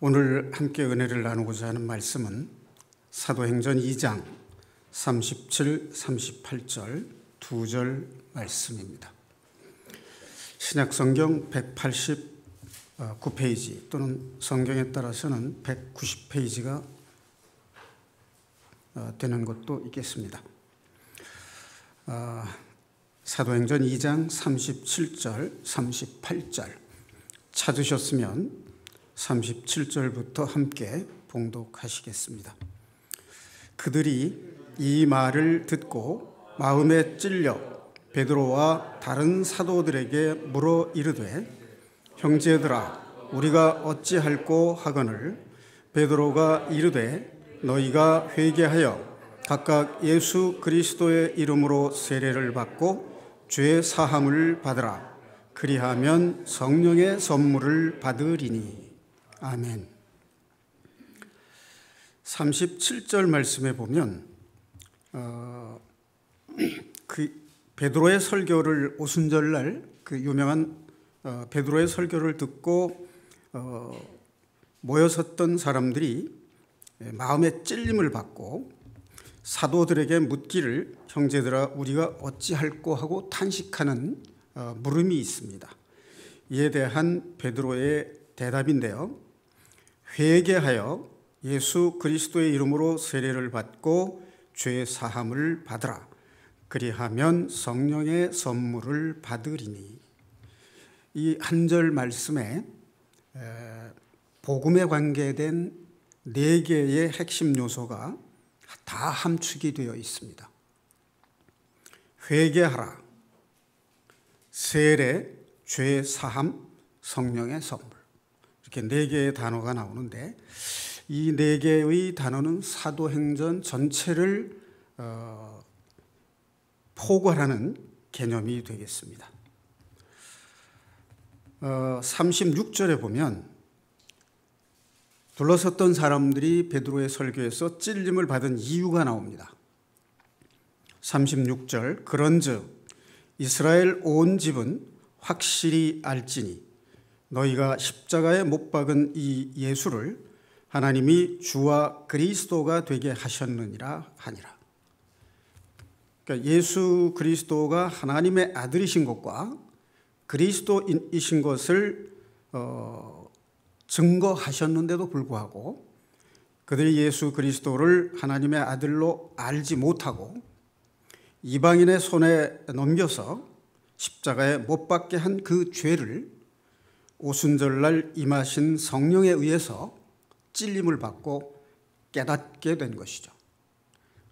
오늘 함께 은혜를 나누고자 하는 말씀은 사도행전 2장 37, 38절 2절 말씀입니다. 신약성경 189페이지 또는 성경에 따라서는 190페이지가 되는 것도 있겠습니다. 사도행전 2장 37절, 38절 찾으셨으면 37절부터 함께 봉독하시겠습니다. 그들이 이 말을 듣고 마음에 찔려 베드로와 다른 사도들에게 물어 이르되 형제들아 우리가 어찌할꼬 하거늘 베드로가 이르되 너희가 회개하여 각각 예수 그리스도의 이름으로 세례를 받고 죄 사함을 받으라. 그리하면 성령의 선물을 받으리니. 아멘. 37절 말씀에 보면 그 베드로의 설교를 오순절날 그 유명한 베드로의 설교를 듣고 모여섰던 사람들이 마음에 찔림을 받고 사도들에게 묻기를 형제들아 우리가 어찌할꼬 하고 탄식하는 물음이 있습니다. 이에 대한 베드로의 대답인데요. 회개하여 예수 그리스도의 이름으로 세례를 받고 죄 사함을 받으라. 그리하면 성령의 선물을 받으리니. 이 한 절 말씀에 복음에 관계된 4개의 핵심 요소가 다 함축이 되어 있습니다. 회개하라, 세례, 죄 사함, 성령의 선물. 이렇게 4개의 단어가 나오는데 이 4개의 단어는 사도행전 전체를 포괄하는 개념이 되겠습니다. 36절에 보면 둘러섰던 사람들이 베드로의 설교에서 찔림을 받은 이유가 나옵니다. 36절 그런즉 이스라엘 온 집은 확실히 알지니 너희가 십자가에 못 박은 이 예수를 하나님이 주와 그리스도가 되게 하셨느니라 하니라. 그러니까 예수 그리스도가 하나님의 아들이신 것과 그리스도이신 것을 증거하셨는데도 불구하고 그들이 예수 그리스도를 하나님의 아들로 알지 못하고 이방인의 손에 넘겨서 십자가에 못 박게 한 그 죄를 오순절날 임하신 성령에 의해서 찔림을 받고 깨닫게 된 것이죠.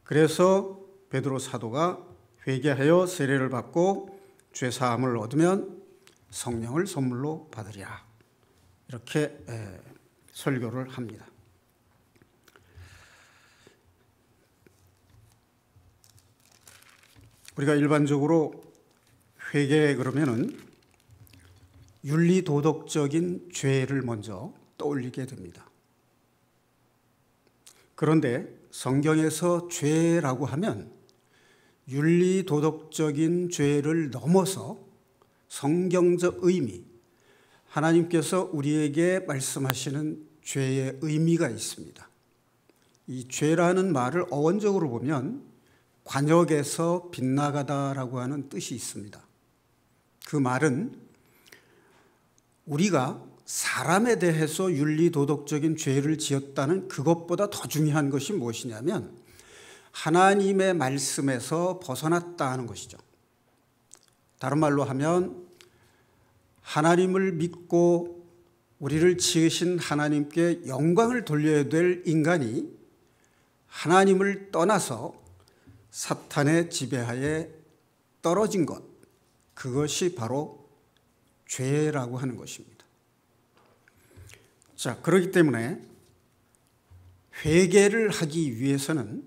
그래서 베드로 사도가 회개하여 세례를 받고 죄 사함을 얻으면 성령을 선물로 받으리라. 이렇게 설교를 합니다. 우리가 일반적으로 회개 그러면은 윤리 도덕적인 죄를 먼저 떠올리게 됩니다. 그런데 성경에서 죄라고 하면 윤리 도덕적인 죄를 넘어서 성경적 의미, 하나님께서 우리에게 말씀하시는 죄의 의미가 있습니다. 이 죄라는 말을 어원적으로 보면 관역에서 빗나가다라고 하는 뜻이 있습니다. 그 말은 우리가 사람에 대해서 윤리도덕적인 죄를 지었다는 그것보다 더 중요한 것이 무엇이냐면 하나님의 말씀에서 벗어났다 하는 것이죠. 다른 말로 하면 하나님을 믿고 우리를 지으신 하나님께 영광을 돌려야 될 인간이 하나님을 떠나서 사탄의 지배하에 떨어진 것, 그것이 바로 죄라고 하는 것입니다. 자, 그렇기 때문에 회개를 하기 위해서는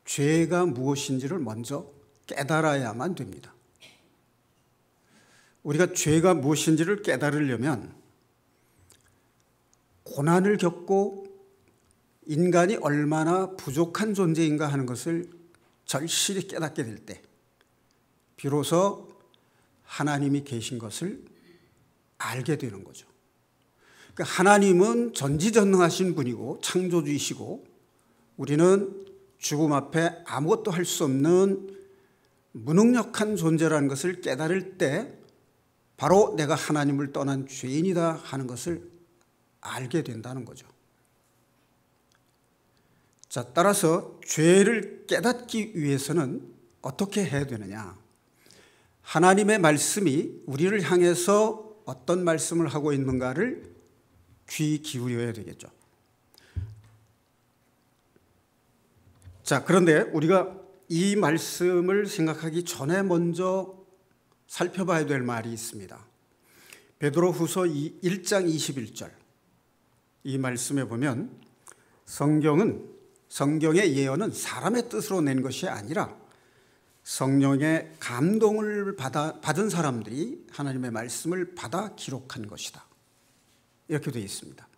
죄가 무엇인지를 먼저 깨달아야만 됩니다. 우리가 죄가 무엇인지를 깨달으려면 고난을 겪고 인간이 얼마나 부족한 존재인가 하는 것을 절실히 깨닫게 될 때 비로소 하나님이 계신 것을 알게 되는 거죠. 그러니까 하나님은 전지전능하신 분이고 창조주이시고 우리는 죽음 앞에 아무것도 할 수 없는 무능력한 존재라는 것을 깨달을 때 바로 내가 하나님을 떠난 죄인이다 하는 것을 알게 된다는 거죠. 자, 따라서 죄를 깨닫기 위해서는 어떻게 해야 되느냐? 하나님의 말씀이 우리를 향해서 어떤 말씀을 하고 있는가를 귀 기울여야 되겠죠. 자, 그런데 우리가 이 말씀을 생각하기 전에 먼저 살펴봐야 될 말이 있습니다. 베드로후서 1장 21절 이 말씀에 보면 성경의 예언은 사람의 뜻으로 낸 것이 아니라 성령의 감동을 받은 사람들이 하나님의 말씀을 받아 기록한 것이다. 이렇게 되어 있습니다.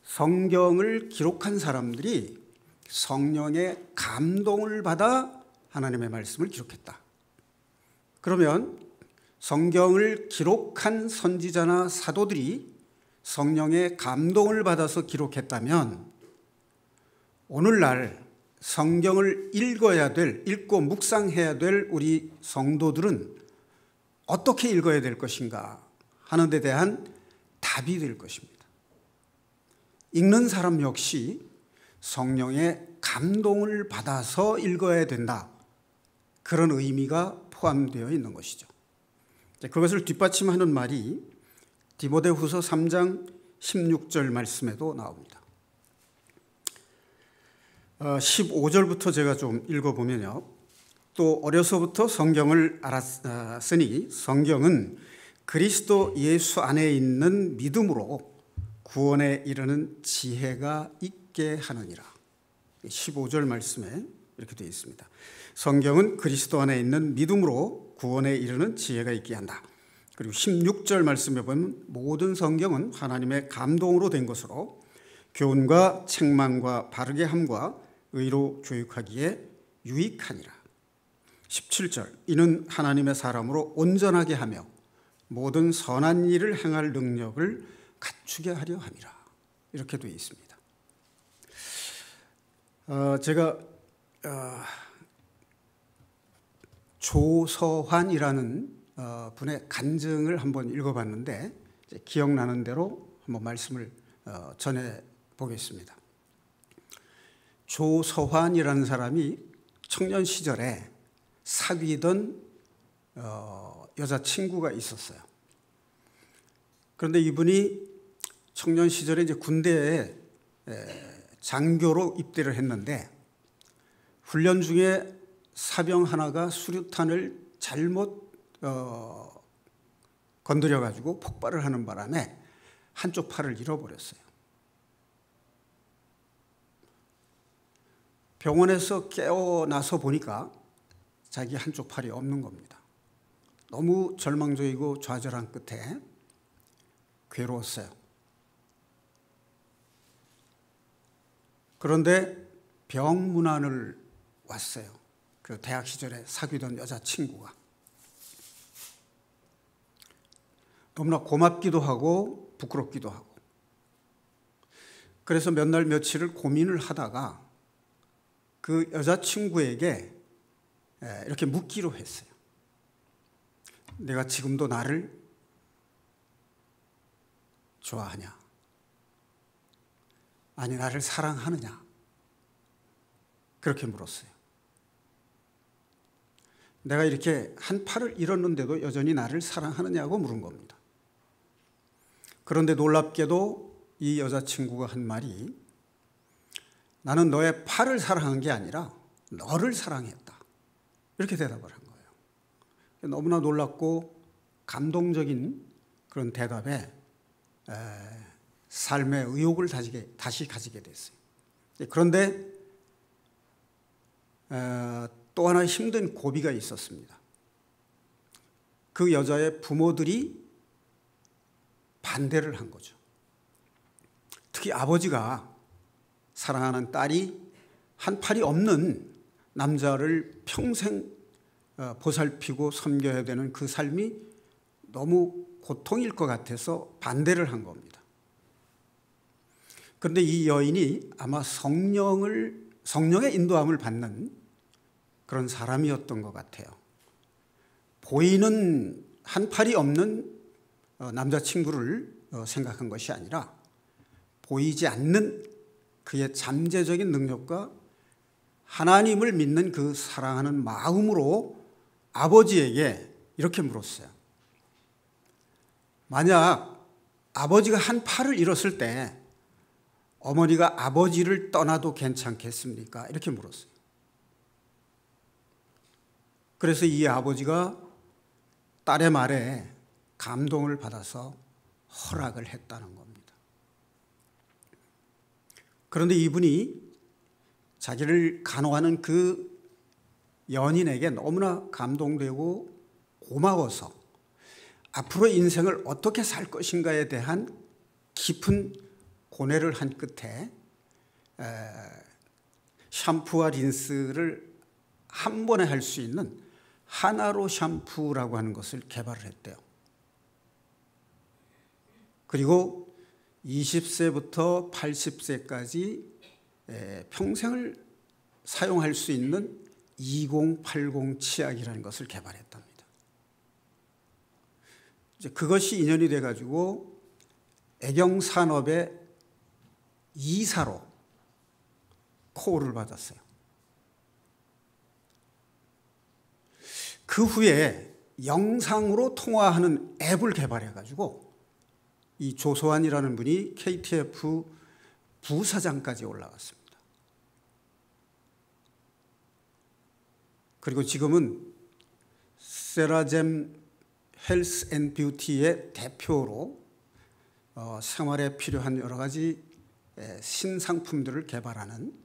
성경을 기록한 사람들이 성령의 감동을 받아 하나님의 말씀을 기록했다. 그러면 성경을 기록한 선지자나 사도들이 성령의 감동을 받아서 기록했다면 오늘날 성경을 읽고 묵상해야 될 우리 성도들은 어떻게 읽어야 될 것인가 하는 데 대한 답이 될 것입니다. 읽는 사람 역시 성령의 감동을 받아서 읽어야 된다. 그런 의미가 포함되어 있는 것이죠. 그것을 뒷받침하는 말이 디모데후서 3장 16절 말씀에도 나옵니다. 15절부터 제가 좀 읽어보면요. 또 어려서부터 성경을 알았으니 성경은 그리스도 예수 안에 있는 믿음으로 구원에 이르는 지혜가 있게 하느니라. 15절 말씀에 이렇게 되어 있습니다. 성경은 그리스도 안에 있는 믿음으로 구원에 이르는 지혜가 있게 한다. 그리고 16절 말씀에 보면 모든 성경은 하나님의 감동으로 된 것으로 교훈과 책망과 바르게 함과 의로 교육하기에 유익하니라. 17절 이는 하나님의 사람으로 온전하게 하며 모든 선한 일을 행할 능력을 갖추게 하려 함이라. 이렇게 되어 있습니다. 제가 조서환이라는 분의 간증을 한번 읽어봤는데 기억나는 대로 한번 말씀을 전해 보겠습니다. 조서환이라는 사람이 청년 시절에 사귀던 여자친구가 있었어요. 그런데 이분이 청년 시절에 이제 군대에 장교로 입대를 했는데 훈련 중에 사병 하나가 수류탄을 잘못 건드려가지고 폭발을 하는 바람에 한쪽 팔을 잃어버렸어요. 병원에서 깨어나서 보니까 자기 한쪽 팔이 없는 겁니다. 너무 절망적이고 좌절한 끝에 괴로웠어요. 그런데 병문안을 왔어요. 그 대학 시절에 사귀던 여자친구가. 너무나 고맙기도 하고 부끄럽기도 하고. 그래서 몇 날 며칠을 고민을 하다가 그 여자친구에게 이렇게 묻기로 했어요. 내가 지금도 나를 좋아하냐? 아니, 나를 사랑하느냐? 그렇게 물었어요. 내가 이렇게 한 팔을 잃었는데도 여전히 나를 사랑하느냐고 물은 겁니다. 그런데 놀랍게도 이 여자친구가 한 말이 나는 너의 팔을 사랑한 게 아니라 너를 사랑했다. 이렇게 대답을 한 거예요. 너무나 놀랍고 감동적인 그런 대답에 삶의 의욕을 다시 가지게 됐어요. 그런데 또 하나 힘든 고비가 있었습니다. 그 여자의 부모들이 반대를 한 거죠. 특히 아버지가 사랑하는 딸이 한 팔이 없는 남자를 평생 보살피고 섬겨야 되는 그 삶이 너무 고통일 것 같아서 반대를 한 겁니다. 그런데 이 여인이 아마 성령의 인도함을 받는 그런 사람이었던 것 같아요. 보이는 한 팔이 없는 남자친구를 생각한 것이 아니라 보이지 않는 그의 잠재적인 능력과 하나님을 믿는 그 사랑하는 마음으로 아버지에게 이렇게 물었어요. 만약 아버지가 한 팔을 잃었을 때 어머니가 아버지를 떠나도 괜찮겠습니까? 이렇게 물었어요. 그래서 이 아버지가 딸의 말에 감동을 받아서 허락을 했다는 겁니다. 그런데 이분이 자기를 간호하는 그 연인에게 너무나 감동되고 고마워서 앞으로 인생을 어떻게 살 것인가에 대한 깊은 고뇌를 한 끝에 샴푸와 린스를 한 번에 할 수 있는 하나로 샴푸라고 하는 것을 개발을 했대요. 그리고 20세부터 80세까지 평생을 사용할 수 있는 2080 치약이라는 것을 개발했답니다. 이제 그것이 인연이 돼가지고 애경산업의 이사로 코를 받았어요. 그 후에 영상으로 통화하는 앱을 개발해가지고 이 조소환이라는 분이 KTF 부사장까지 올라갔습니다. 그리고 지금은 세라젬 헬스 앤 뷰티의 대표로 생활에 필요한 여러 가지 신상품들을 개발하는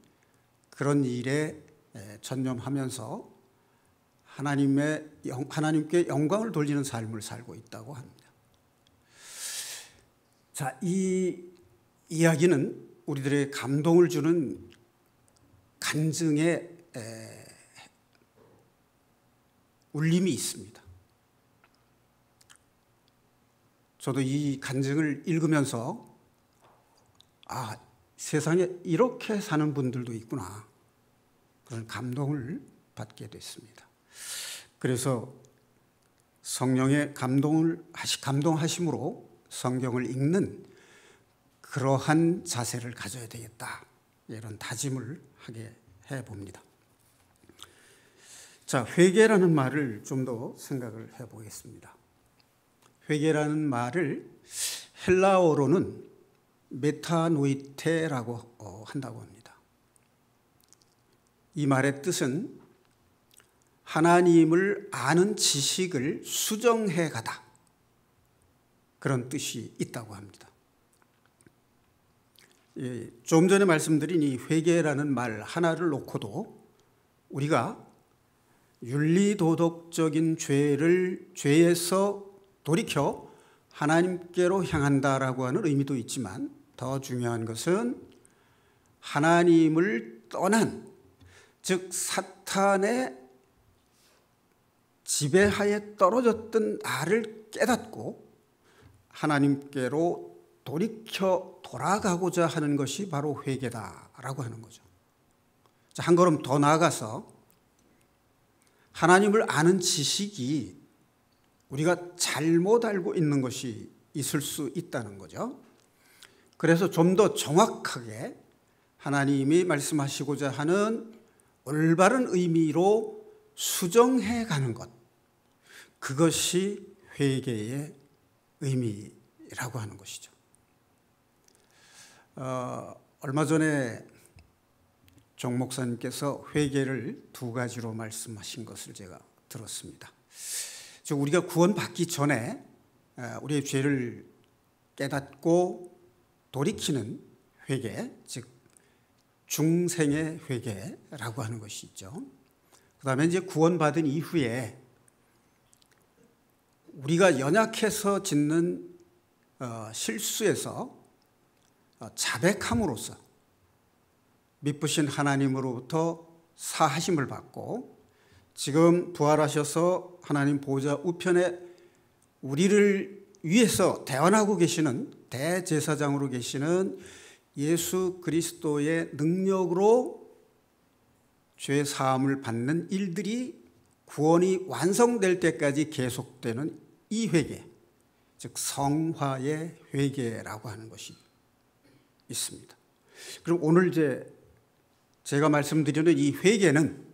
그런 일에 전념하면서 하나님께 영광을 돌리는 삶을 살고 있다고 합니다. 자, 이 이야기는 우리들에게 감동을 주는 간증의 울림이 있습니다. 저도 이 간증을 읽으면서 세상에 이렇게 사는 분들도 있구나, 그런 감동을 받게 됐습니다. 그래서 성령의 감동하심으로 성경을 읽는 그러한 자세를 가져야 되겠다, 이런 다짐을 하게 해봅니다. 자, 회개라는 말을 좀 더 생각을 해보겠습니다. 회개라는 말을 헬라어로는 메타노이테라고 한다고 합니다. 이 말의 뜻은 하나님을 아는 지식을 수정해 가다, 그런 뜻이 있다고 합니다. 좀 전에 말씀드린 이 회개라는 말 하나를 놓고도 우리가 윤리도덕적인 죄에서 돌이켜 하나님께로 향한다라고 하는 의미도 있지만, 더 중요한 것은 하나님을 떠난, 즉 사탄의 지배하에 떨어졌던 나를 깨닫고 하나님께로 돌이켜 돌아가고자 하는 것이 바로 회개다라고 하는 거죠. 자, 한 걸음 더 나아가서 하나님을 아는 지식이 우리가 잘못 알고 있는 것이 있을 수 있다는 거죠. 그래서 좀 더 정확하게 하나님이 말씀하시고자 하는 올바른 의미로 수정해 가는 것, 그것이 회개의 의미라고 하는 것이죠. 얼마 전에 정 목사님께서 회개를 두 가지로 말씀하신 것을 제가 들었습니다. 즉, 우리가 구원받기 전에 우리의 죄를 깨닫고 돌이키는 회개, 즉 중생의 회개라고 하는 것이 있죠. 그 다음에 이제 구원받은 이후에 우리가 연약해서 짓는 실수에서 자백함으로써 미쁘신 하나님으로부터 사하심을 받고 지금 부활하셔서 하나님 보좌 우편에 우리를 위해서 대원하고 계시는 대제사장으로 계시는 예수 그리스도의 능력으로 죄 사함을 받는 일들이 구원이 완성될 때까지 계속되는 이 회개, 즉 성화의 회개라고 하는 것이 있습니다. 그럼 오늘 제가 말씀드리는 이 회개는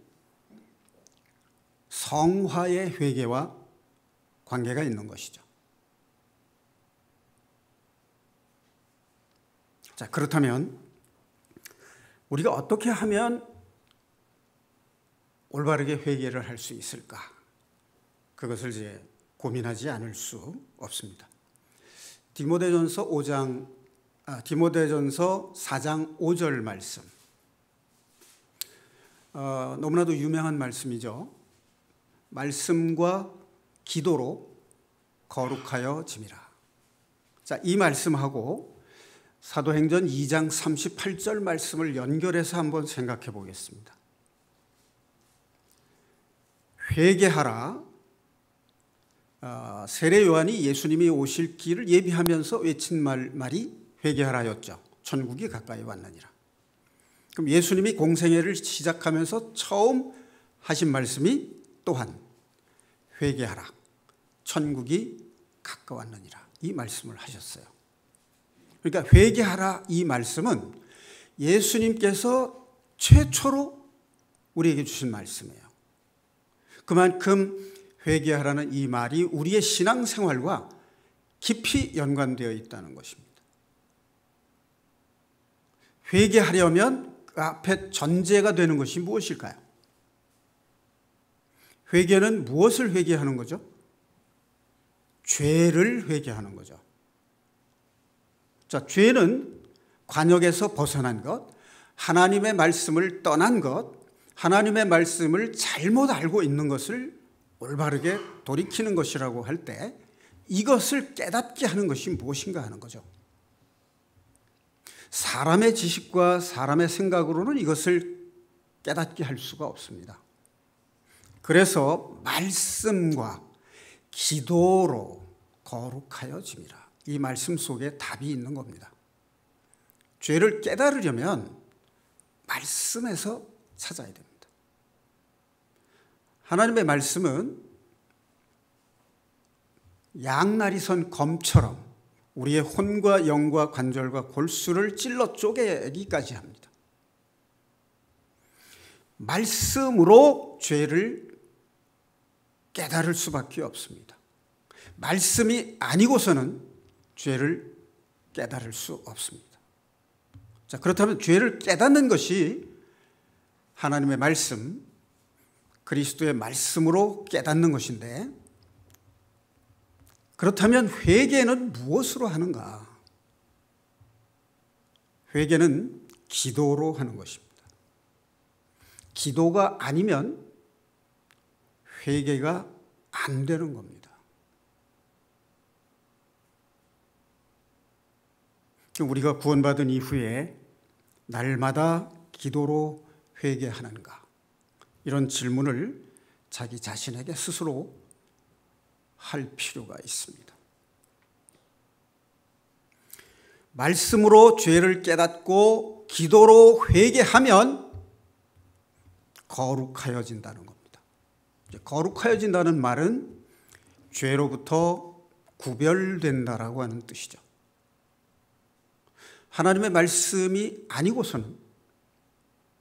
성화의 회개와 관계가 있는 것이죠. 자, 그렇다면 우리가 어떻게 하면 올바르게 회개를 할 수 있을까? 그것을 이제 고민하지 않을 수 없습니다. 디모데전서 4장 5절 말씀. 너무나도 유명한 말씀이죠. 말씀과 기도로 거룩하여 짐이라. 자, 이 말씀하고 사도행전 2장 38절 말씀을 연결해서 한번 생각해 보겠습니다. 회개하라. 세례 요한이 예수님이 오실 길을 예비하면서 외친 말이 회개하라였죠. 천국이 가까이 왔느니라. 그럼 예수님이 공생애를 시작하면서 처음 하신 말씀이 또한 회개하라. 천국이 가까웠느니라. 이 말씀을 하셨어요. 그러니까 회개하라 이 말씀은 예수님께서 최초로 우리에게 주신 말씀이에요. 그만큼 회개하라는 이 말이 우리의 신앙생활과 깊이 연관되어 있다는 것입니다. 회개하려면 그 앞에 전제가 되는 것이 무엇일까요? 회개는 무엇을 회개하는 거죠? 죄를 회개하는 거죠. 자, 죄는 관역에서 벗어난 것, 하나님의 말씀을 떠난 것, 하나님의 말씀을 잘못 알고 있는 것을 올바르게 돌이키는 것이라고 할 때 이것을 깨닫게 하는 것이 무엇인가 하는 거죠. 사람의 지식과 사람의 생각으로는 이것을 깨닫게 할 수가 없습니다. 그래서 말씀과 기도로 거룩하여 짐이라. 이 말씀 속에 답이 있는 겁니다. 죄를 깨달으려면 말씀에서 찾아야 됩니다. 하나님의 말씀은 양날이 선 검처럼 우리의 혼과 영과 관절과 골수를 찔러 쪼개기까지 합니다. 말씀으로 죄를 깨달을 수밖에 없습니다. 말씀이 아니고서는 죄를 깨달을 수 없습니다. 자, 그렇다면 죄를 깨닫는 것이 하나님의 말씀, 그리스도의 말씀으로 깨닫는 것인데, 그렇다면 회개는 무엇으로 하는가? 회개는 기도로 하는 것입니다. 기도가 아니면 회개가 안 되는 겁니다. 우리가 구원받은 이후에 날마다 기도로 회개하는가? 이런 질문을 자기 자신에게 스스로 할 필요가 있습니다. 말씀으로 죄를 깨닫고 기도로 회개하면 거룩하여진다는 겁니다. 거룩하여진다는 말은 죄로부터 구별된다라고 하는 뜻이죠. 하나님의 말씀이 아니고서는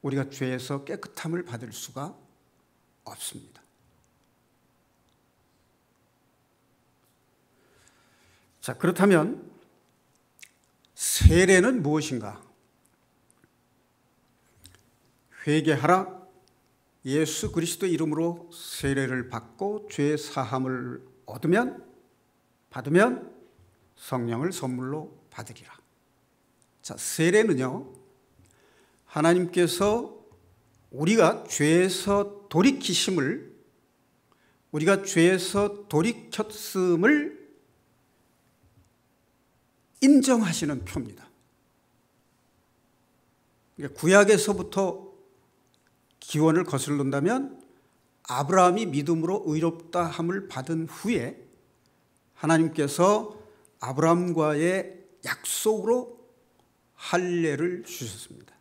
우리가 죄에서 깨끗함을 받을 수가 없습니다. 자, 그렇다면 세례는 무엇인가? 회개하라. 예수 그리스도 이름으로 세례를 받고 죄 사함을 받으면 성령을 선물로 받으리라. 자, 세례는요, 하나님께서 우리가 죄에서 돌이켰음을 인정하시는 표입니다. 구약에서부터 기원을 거슬른다면 아브라함이 믿음으로 의롭다 함을 받은 후에 하나님께서 아브라함과의 약속으로 할례를 주셨습니다.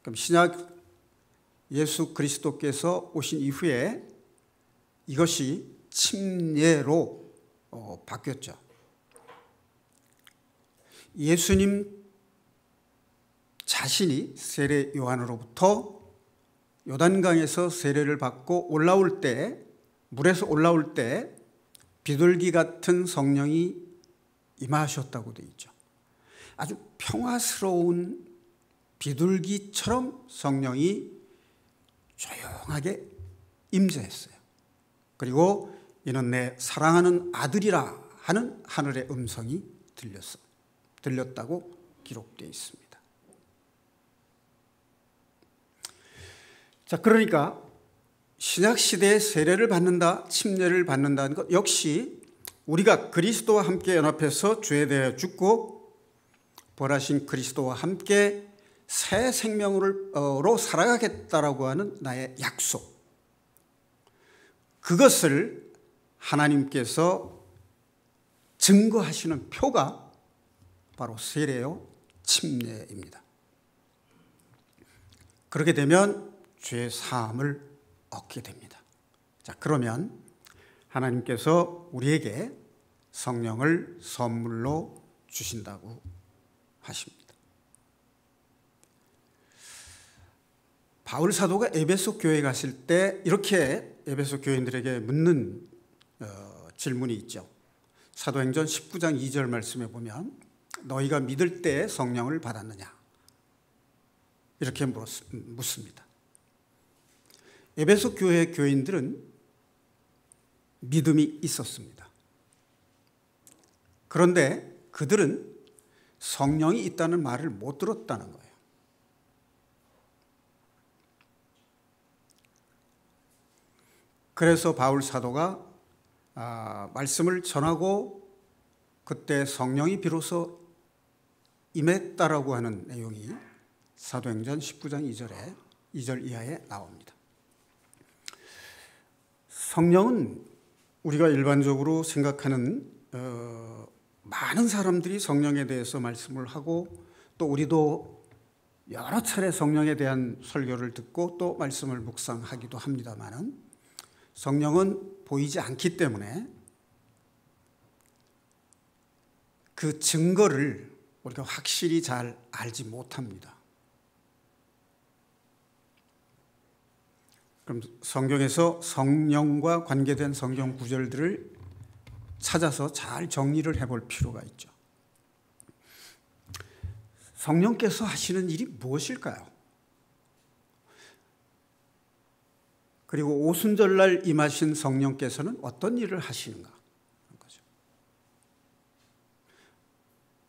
그럼 신약 예수 그리스도께서 오신 이후에 이것이 침례로 바뀌었죠. 예수님 자신이 세례 요한으로부터 요단강에서 세례를 받고 올라올 때, 물에서 올라올 때 비둘기 같은 성령이 임하셨다고 되어 있죠. 아주 평화스러운 비둘기처럼 성령이 조용하게 임재했어요. 그리고 이는 내 사랑하는 아들이라 하는 하늘의 음성이 들렸다고 기록되어 있습니다. 자, 그러니까 신약 시대에 세례를 받는다, 침례를 받는다는 것 역시 우리가 그리스도와 함께 연합해서 죄에 대해 죽고 벌하신 그리스도와 함께 새 생명으로 살아가겠다라고 하는 나의 약속, 그것을 하나님께서 증거하시는 표가 바로 세례요 침례입니다. 그렇게 되면 죄 사함을 얻게 됩니다. 자, 그러면 하나님께서 우리에게 성령을 선물로 주신다고 하십니다. 바울 사도가 에베소 교회에 갔을 때 이렇게 에베소 교인들에게 묻는 질문이 있죠. 사도행전 19장 2절 말씀에 보면 너희가 믿을 때 성령을 받았느냐? 이렇게 묻습니다. 에베소 교회 교인들은 믿음이 있었습니다. 그런데 그들은 성령이 있다는 말을 못 들었다는 거예요. 그래서 바울 사도가 말씀을 전하고 그때 성령이 비로소 임했다라고 하는 내용이 사도행전 19장 2절 이하에 나옵니다. 성령은 우리가 일반적으로 생각하는 많은 사람들이 성령에 대해서 말씀을 하고 또 우리도 여러 차례 성령에 대한 설교를 듣고 또 말씀을 묵상하기도 합니다만 성령은 보이지 않기 때문에 그 증거를 우리가 확실히 잘 알지 못합니다. 그럼 성경에서 성령과 관계된 성경 구절들을 찾아서 잘 정리를 해볼 필요가 있죠. 성령께서 하시는 일이 무엇일까요? 그리고 오순절날 임하신 성령께서는 어떤 일을 하시는가?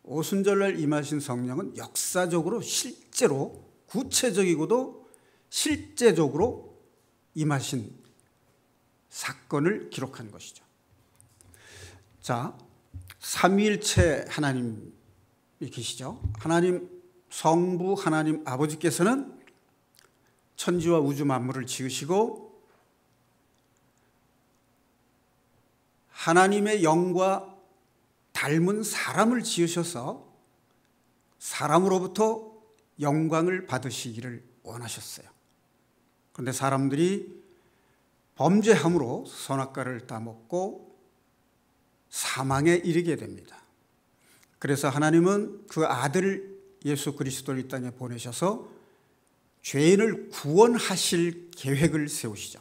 오순절날 임하신 성령은 역사적으로 실제로 구체적이고도 실제적으로 임하신 사건을 기록한 것이죠. 자, 삼위일체 하나님이 계시죠. 하나님 성부 하나님 아버지께서는 천지와 우주 만물을 지으시고 하나님의 영과 닮은 사람을 지으셔서 사람으로부터 영광을 받으시기를 원하셨어요. 그런데 사람들이 범죄함으로 선악과를 따먹고 사망에 이르게 됩니다. 그래서 하나님은 그 아들 예수 그리스도를 이 땅에 보내셔서 죄인을 구원하실 계획을 세우시죠.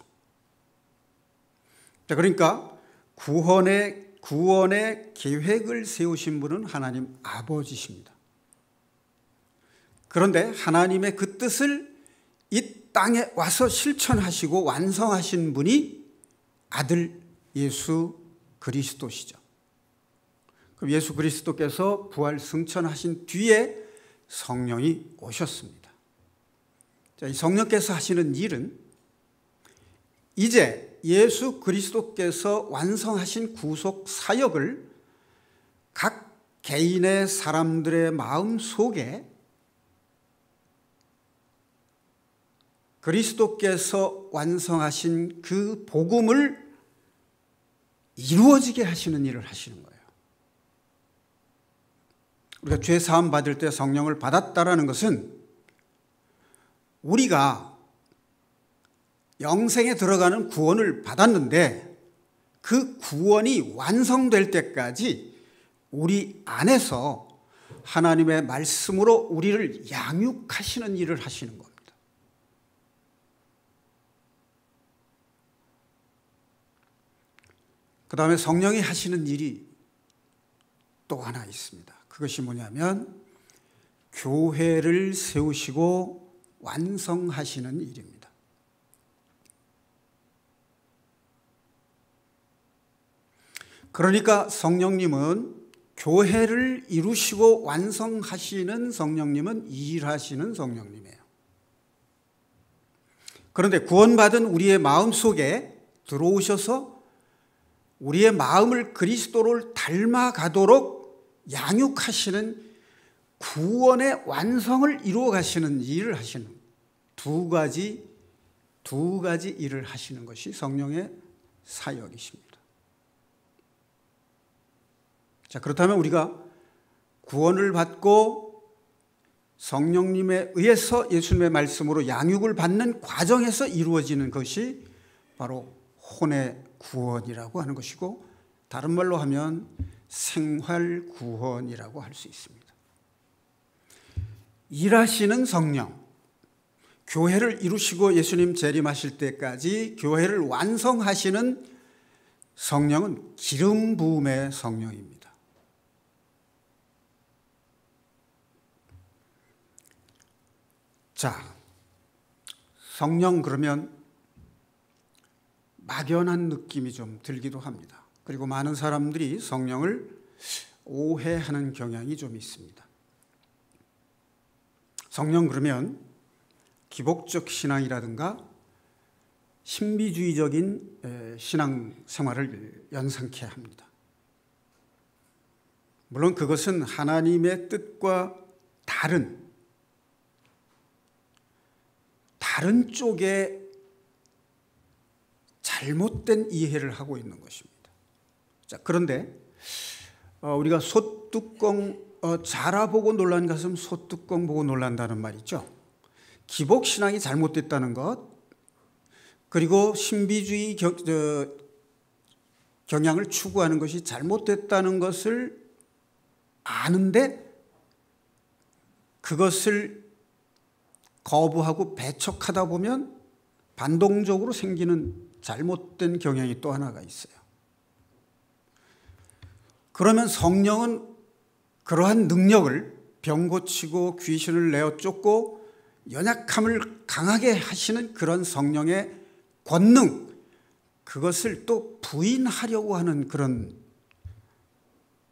자, 그러니까 구원의 계획을 세우신 분은 하나님 아버지십니다. 그런데 하나님의 그 뜻을 이 땅에 와서 실천하시고 완성하신 분이 아들 예수 그리스도시죠. 그럼 예수 그리스도께서 부활 승천하신 뒤에 성령이 오셨습니다. 자, 이 성령께서 하시는 일은 이제 예수 그리스도께서 완성하신 구속 사역을 각 개인의 사람들의 마음 속에 그리스도께서 완성하신 그 복음을 이루어지게 하시는 일을 하시는 거예요. 우리가 죄 사함 받을 때 성령을 받았다라는 것은 우리가 영생에 들어가는 구원을 받았는데 그 구원이 완성될 때까지 우리 안에서 하나님의 말씀으로 우리를 양육하시는 일을 하시는 겁니다. 그 다음에 성령이 하시는 일이 또 하나 있습니다. 그것이 뭐냐면 교회를 세우시고 완성하시는 일입니다. 그러니까 성령님은 교회를 이루시고 완성하시는 성령님은 일하시는 성령님이에요. 그런데 구원받은 우리의 마음속에 들어오셔서 우리의 마음을 그리스도를 닮아가도록 양육하시는 구원의 완성을 이루어 가시는 일을 하시는 두 가지 일을 하시는 것이 성령의 사역이십니다. 자, 그렇다면 우리가 구원을 받고 성령님에 의해서 예수님의 말씀으로 양육을 받는 과정에서 이루어지는 것이 바로 혼의 구원이라고 하는 것이고, 다른 말로 하면 생활 구원이라고 할 수 있습니다. 일하시는 성령, 교회를 이루시고 예수님 재림하실 때까지 교회를 완성하시는 성령은 기름 부음의 성령입니다. 자, 성령 그러면 막연한 느낌이 좀 들기도 합니다. 그리고 많은 사람들이 성령을 오해하는 경향이 좀 있습니다. 성령 그러면 기복적 신앙이라든가 신비주의적인 신앙 생활을 연상케 합니다. 물론 그것은 하나님의 뜻과 다른 쪽의 잘못된 이해를 하고 있는 것입니다. 자, 그런데 우리가 소뚜껑 자라보고 놀란 것은 소뚜껑 보고 놀란다는 말 있죠. 기복신앙이 잘못됐다는 것, 그리고 신비주의 경향을 추구하는 것이 잘못됐다는 것을 아는데 그것을 거부하고 배척하다 보면 반동적으로 생기는 잘못된 경향이 또 하나가 있어요. 그러면 성령은 그러한 능력을 병 고치고 귀신을 내어 쫓고 연약함을 강하게 하시는 그런 성령의 권능, 그것을 또 부인하려고 하는 그런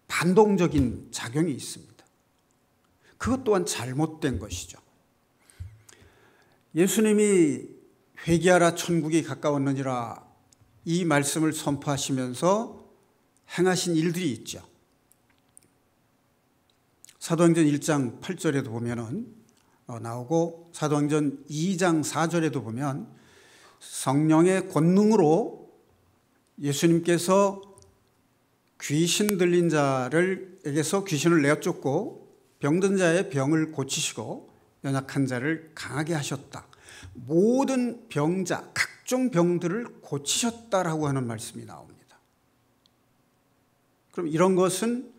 반동적인 작용이 있습니다. 그것 또한 잘못된 것이죠. 예수님이 회개하라 천국이 가까웠느니라 이 말씀을 선포하시면서 행하신 일들이 있죠. 사도행전 1장 8절에도 보면은 나오고 사도행전 2장 4절에도 보면 성령의 권능으로 예수님께서 귀신 들린 자를에게서 귀신을 내어 쫓고 병든 자의 병을 고치시고 연약한 자를 강하게 하셨다. 모든 병자, 각종 병들을 고치셨다라고 하는 말씀이 나옵니다. 그럼 이런 것은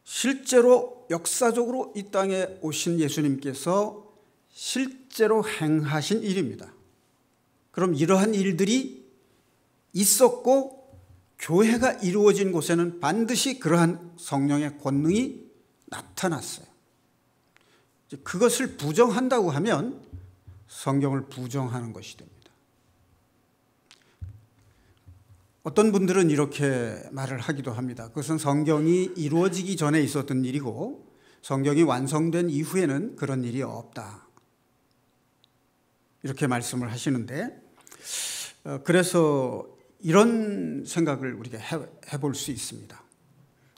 실제로 역사적으로 이 땅에 오신 예수님께서 실제로 행하신 일입니다. 그럼 이러한 일들이 있었고 교회가 이루어진 곳에는 반드시 그러한 성령의 권능이 나타났어요. 그것을 부정한다고 하면 성경을 부정하는 것이 됩니다. 어떤 분들은 이렇게 말을 하기도 합니다. 그것은 성경이 이루어지기 전에 있었던 일이고 성경이 완성된 이후에는 그런 일이 없다. 이렇게 말씀을 하시는데, 그래서 이런 생각을 우리가 해볼 수 있습니다.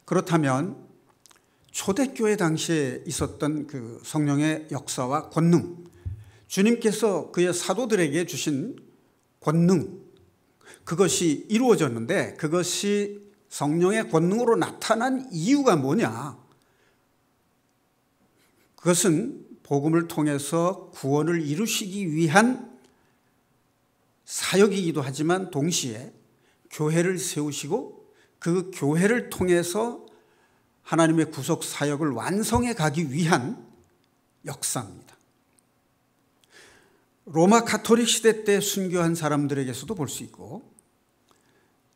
그렇다면 초대교회 당시에 있었던 그 성령의 역사와 권능, 주님께서 그의 사도들에게 주신 권능, 그것이 이루어졌는데 그것이 성령의 권능으로 나타난 이유가 뭐냐? 그것은 복음을 통해서 구원을 이루시기 위한 사역이기도 하지만 동시에 교회를 세우시고 그 교회를 통해서 하나님의 구속 사역을 완성해 가기 위한 역사입니다. 로마 가톨릭 시대 때 순교한 사람들에게서도 볼 수 있고,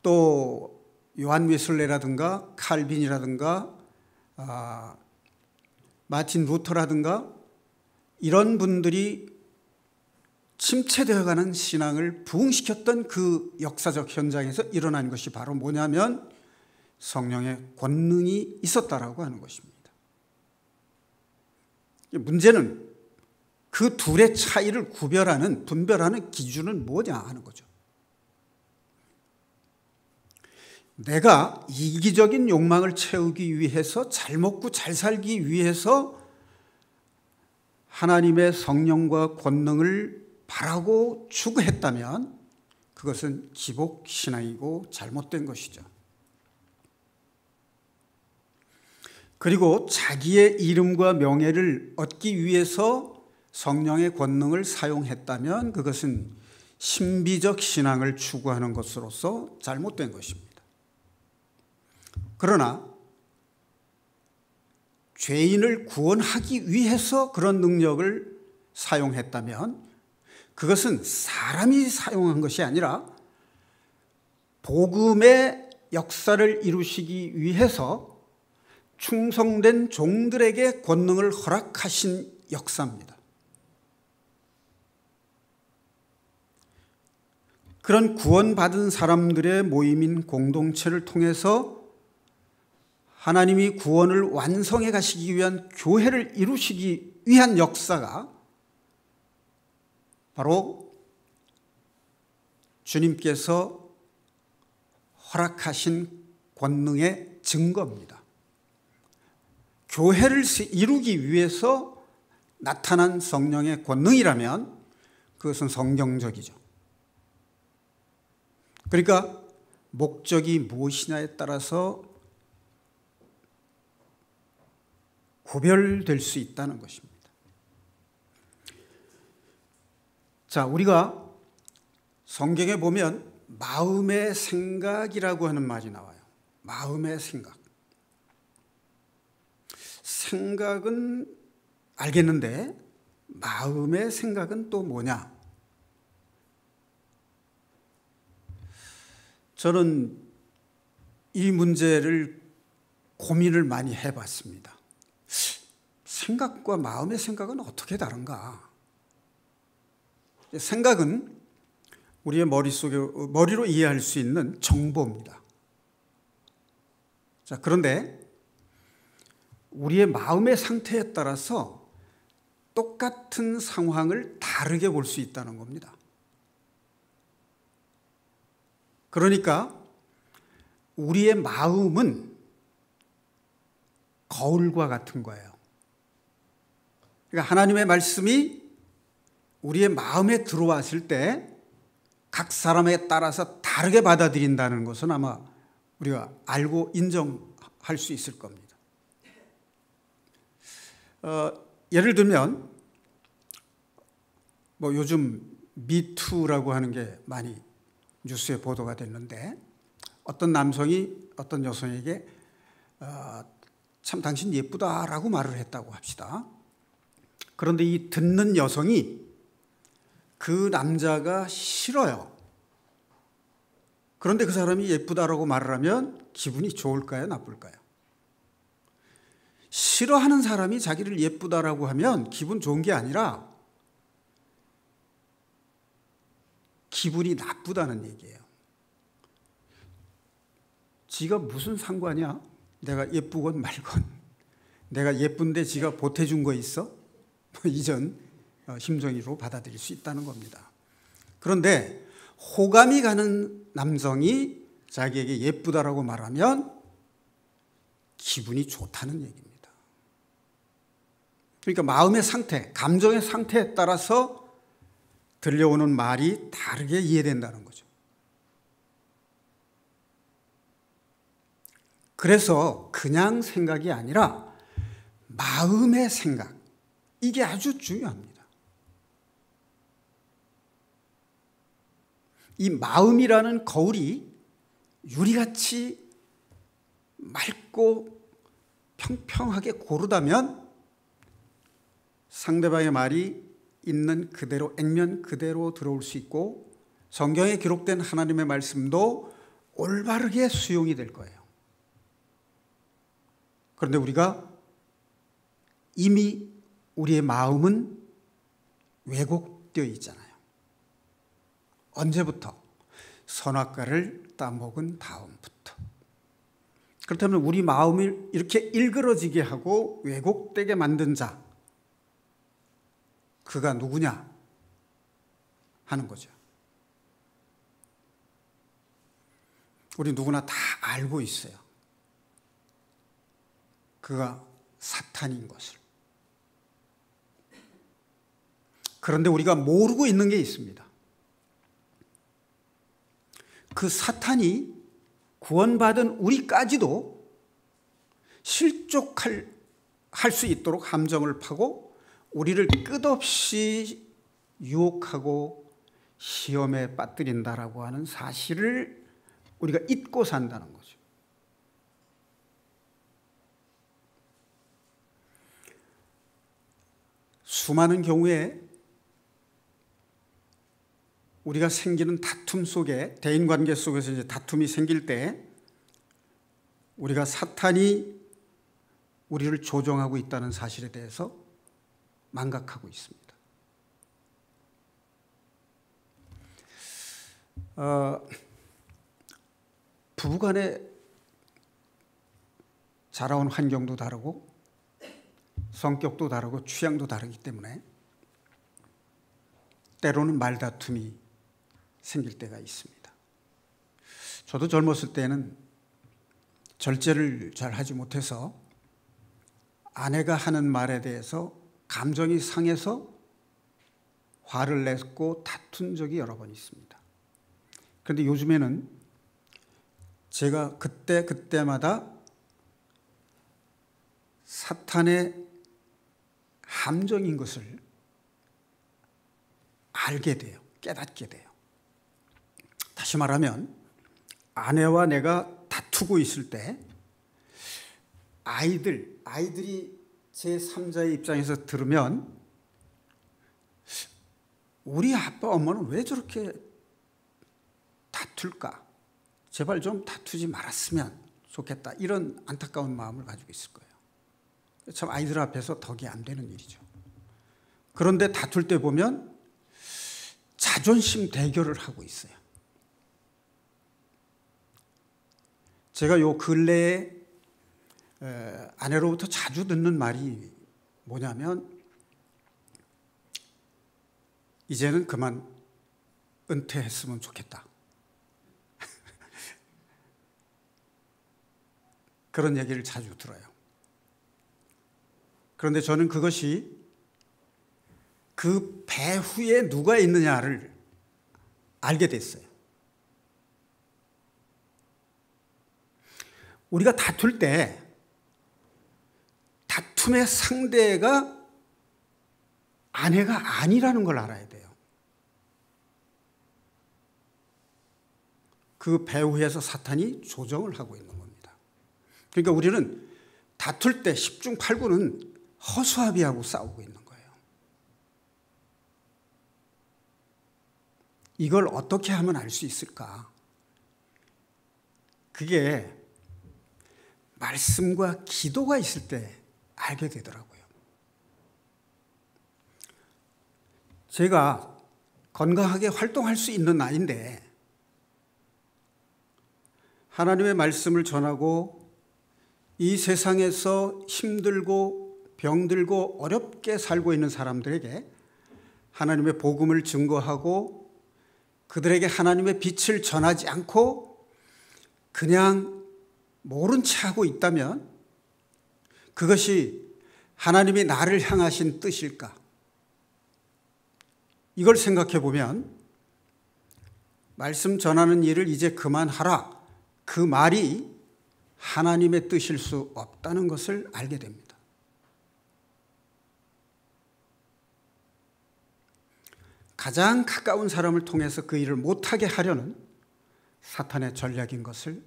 또 요한 웨슬레라든가 칼빈이라든가 마틴 루터라든가 이런 분들이 침체되어가는 신앙을 부흥시켰던 그 역사적 현장에서 일어난 것이 바로 뭐냐면 성령의 권능이 있었다라고 하는 것입니다. 문제는 그 둘의 차이를 분별하는 기준은 뭐냐 하는 거죠. 내가 이기적인 욕망을 채우기 위해서, 잘 먹고 잘 살기 위해서 하나님의 성령과 권능을 바라고 추구했다면 그것은 기복신앙이고 잘못된 것이죠. 그리고 자기의 이름과 명예를 얻기 위해서 성령의 권능을 사용했다면 그것은 신비적 신앙을 추구하는 것으로서 잘못된 것입니다. 그러나 죄인을 구원하기 위해서 그런 능력을 사용했다면 그것은 사람이 사용한 것이 아니라 복음의 역사를 이루시기 위해서 충성된 종들에게 권능을 허락하신 역사입니다. 그런 구원받은 사람들의 모임인 공동체를 통해서 하나님이 구원을 완성해 가시기 위한 교회를 이루시기 위한 역사가 바로 주님께서 허락하신 권능의 증거입니다. 교회를 이루기 위해서 나타난 성령의 권능이라면 그것은 성경적이죠. 그러니까 목적이 무엇이냐에 따라서 구별될 수 있다는 것입니다. 자, 우리가 성경에 보면 마음의 생각이라고 하는 말이 나와요. 마음의 생각. 생각은 알겠는데 마음의 생각은 또 뭐냐? 저는 이 문제를 고민을 많이 해봤습니다. 생각과 마음의 생각은 어떻게 다른가? 생각은 우리의 머리로 이해할 수 있는 정보입니다. 자, 그런데 우리의 마음의 상태에 따라서 똑같은 상황을 다르게 볼 수 있다는 겁니다. 그러니까 우리의 마음은 거울과 같은 거예요. 그러니까 하나님의 말씀이 우리의 마음에 들어왔을 때 각 사람에 따라서 다르게 받아들인다는 것은 아마 우리가 알고 인정할 수 있을 겁니다. 예를 들면 요즘 미투라고 하는 게 많이 뉴스에 보도가 됐는데 어떤 남성이 어떤 여성에게 참 당신 예쁘다라고 말을 했다고 합시다. 그런데 이 듣는 여성이 그 남자가 싫어요. 그런데 그 사람이 예쁘다라고 말을 하면 기분이 좋을까요? 나쁠까요? 싫어하는 사람이 자기를 예쁘다라고 하면 기분 좋은 게 아니라 기분이 나쁘다는 얘기예요. 지가 무슨 상관이야? 내가 예쁘건 말건. 내가 예쁜데 지가 보태준 거 있어? 이전 심정으로 받아들일 수 있다는 겁니다. 그런데 호감이 가는 남성이 자기에게 예쁘다라고 말하면 기분이 좋다는 얘기입니다. 그러니까 마음의 상태, 감정의 상태에 따라서 들려오는 말이 다르게 이해된다는 거죠. 그래서 그냥 생각이 아니라 마음의 생각, 이게 아주 중요합니다. 이 마음이라는 거울이 유리같이 맑고 평평하게 고르다면 상대방의 말이 있는 그대로, 액면 그대로 들어올 수 있고 성경에 기록된 하나님의 말씀도 올바르게 수용이 될 거예요. 그런데 우리가 이미 우리의 마음은 왜곡되어 있잖아요. 언제부터? 선악과를 따먹은 다음부터. 그렇다면 우리 마음을 이렇게 일그러지게 하고 왜곡되게 만든 자, 그가 누구냐 하는 거죠. 우리 누구나 다 알고 있어요. 그가 사탄인 것을. 그런데 우리가 모르고 있는 게 있습니다. 그 사탄이 구원받은 우리까지도 실족할 수 있도록 함정을 파고 우리를 끝없이 유혹하고 시험에 빠뜨린다라고 하는 사실을 우리가 잊고 산다는 거죠. 수많은 경우에 우리가 생기는 다툼 속에, 대인관계 속에서 이제 다툼이 생길 때 우리가 사탄이 우리를 조종하고 있다는 사실에 대해서 망각하고 있습니다. 부부간에 자라온 환경도 다르고 성격도 다르고 취향도 다르기 때문에 때로는 말다툼이 생길 때가 있습니다. 저도 젊었을 때는 절제를 잘 하지 못해서 아내가 하는 말에 대해서 감정이 상해서 화를 냈고 다툰 적이 여러 번 있습니다. 그런데 요즘에는 제가 그때마다 사탄의 함정인 것을 알게 돼요. 깨닫게 돼요. 다시 말하면 아내와 내가 다투고 있을 때 아이들이 제3자의 입장에서 들으면 우리 아빠 엄마는 왜 저렇게 다툴까? 제발 좀 다투지 말았으면 좋겠다. 이런 안타까운 마음을 가지고 있을 거예요. 참 아이들 앞에서 덕이 안 되는 일이죠. 그런데 다툴 때 보면 자존심 대결을 하고 있어요. 제가 요 근래에 아내로부터 자주 듣는 말이 뭐냐면 이제는 그만 은퇴했으면 좋겠다. 그런 얘기를 자주 들어요. 그런데 저는 그것이 그 배후에 누가 있느냐를 알게 됐어요. 우리가 다툴 때 다툼의 상대가 아내가 아니라는 걸 알아야 돼요. 그 배후에서 사탄이 조정을 하고 있는 겁니다. 그러니까 우리는 다툴 때 10중 8구는 허수아비하고 싸우고 있는 거예요. 이걸 어떻게 하면 알 수 있을까? 그게 말씀과 기도가 있을 때 알게 되더라고요. 제가 건강하게 활동할 수 있는 나이인데 하나님의 말씀을 전하고 이 세상에서 힘들고 병들고 어렵게 살고 있는 사람들에게 하나님의 복음을 증거하고 그들에게 하나님의 빛을 전하지 않고 그냥 모른 채 하고 있다면 그것이 하나님이 나를 향하신 뜻일까? 이걸 생각해 보면 말씀 전하는 일을 이제 그만하라, 그 말이 하나님의 뜻일 수 없다는 것을 알게 됩니다. 가장 가까운 사람을 통해서 그 일을 못하게 하려는 사탄의 전략인 것을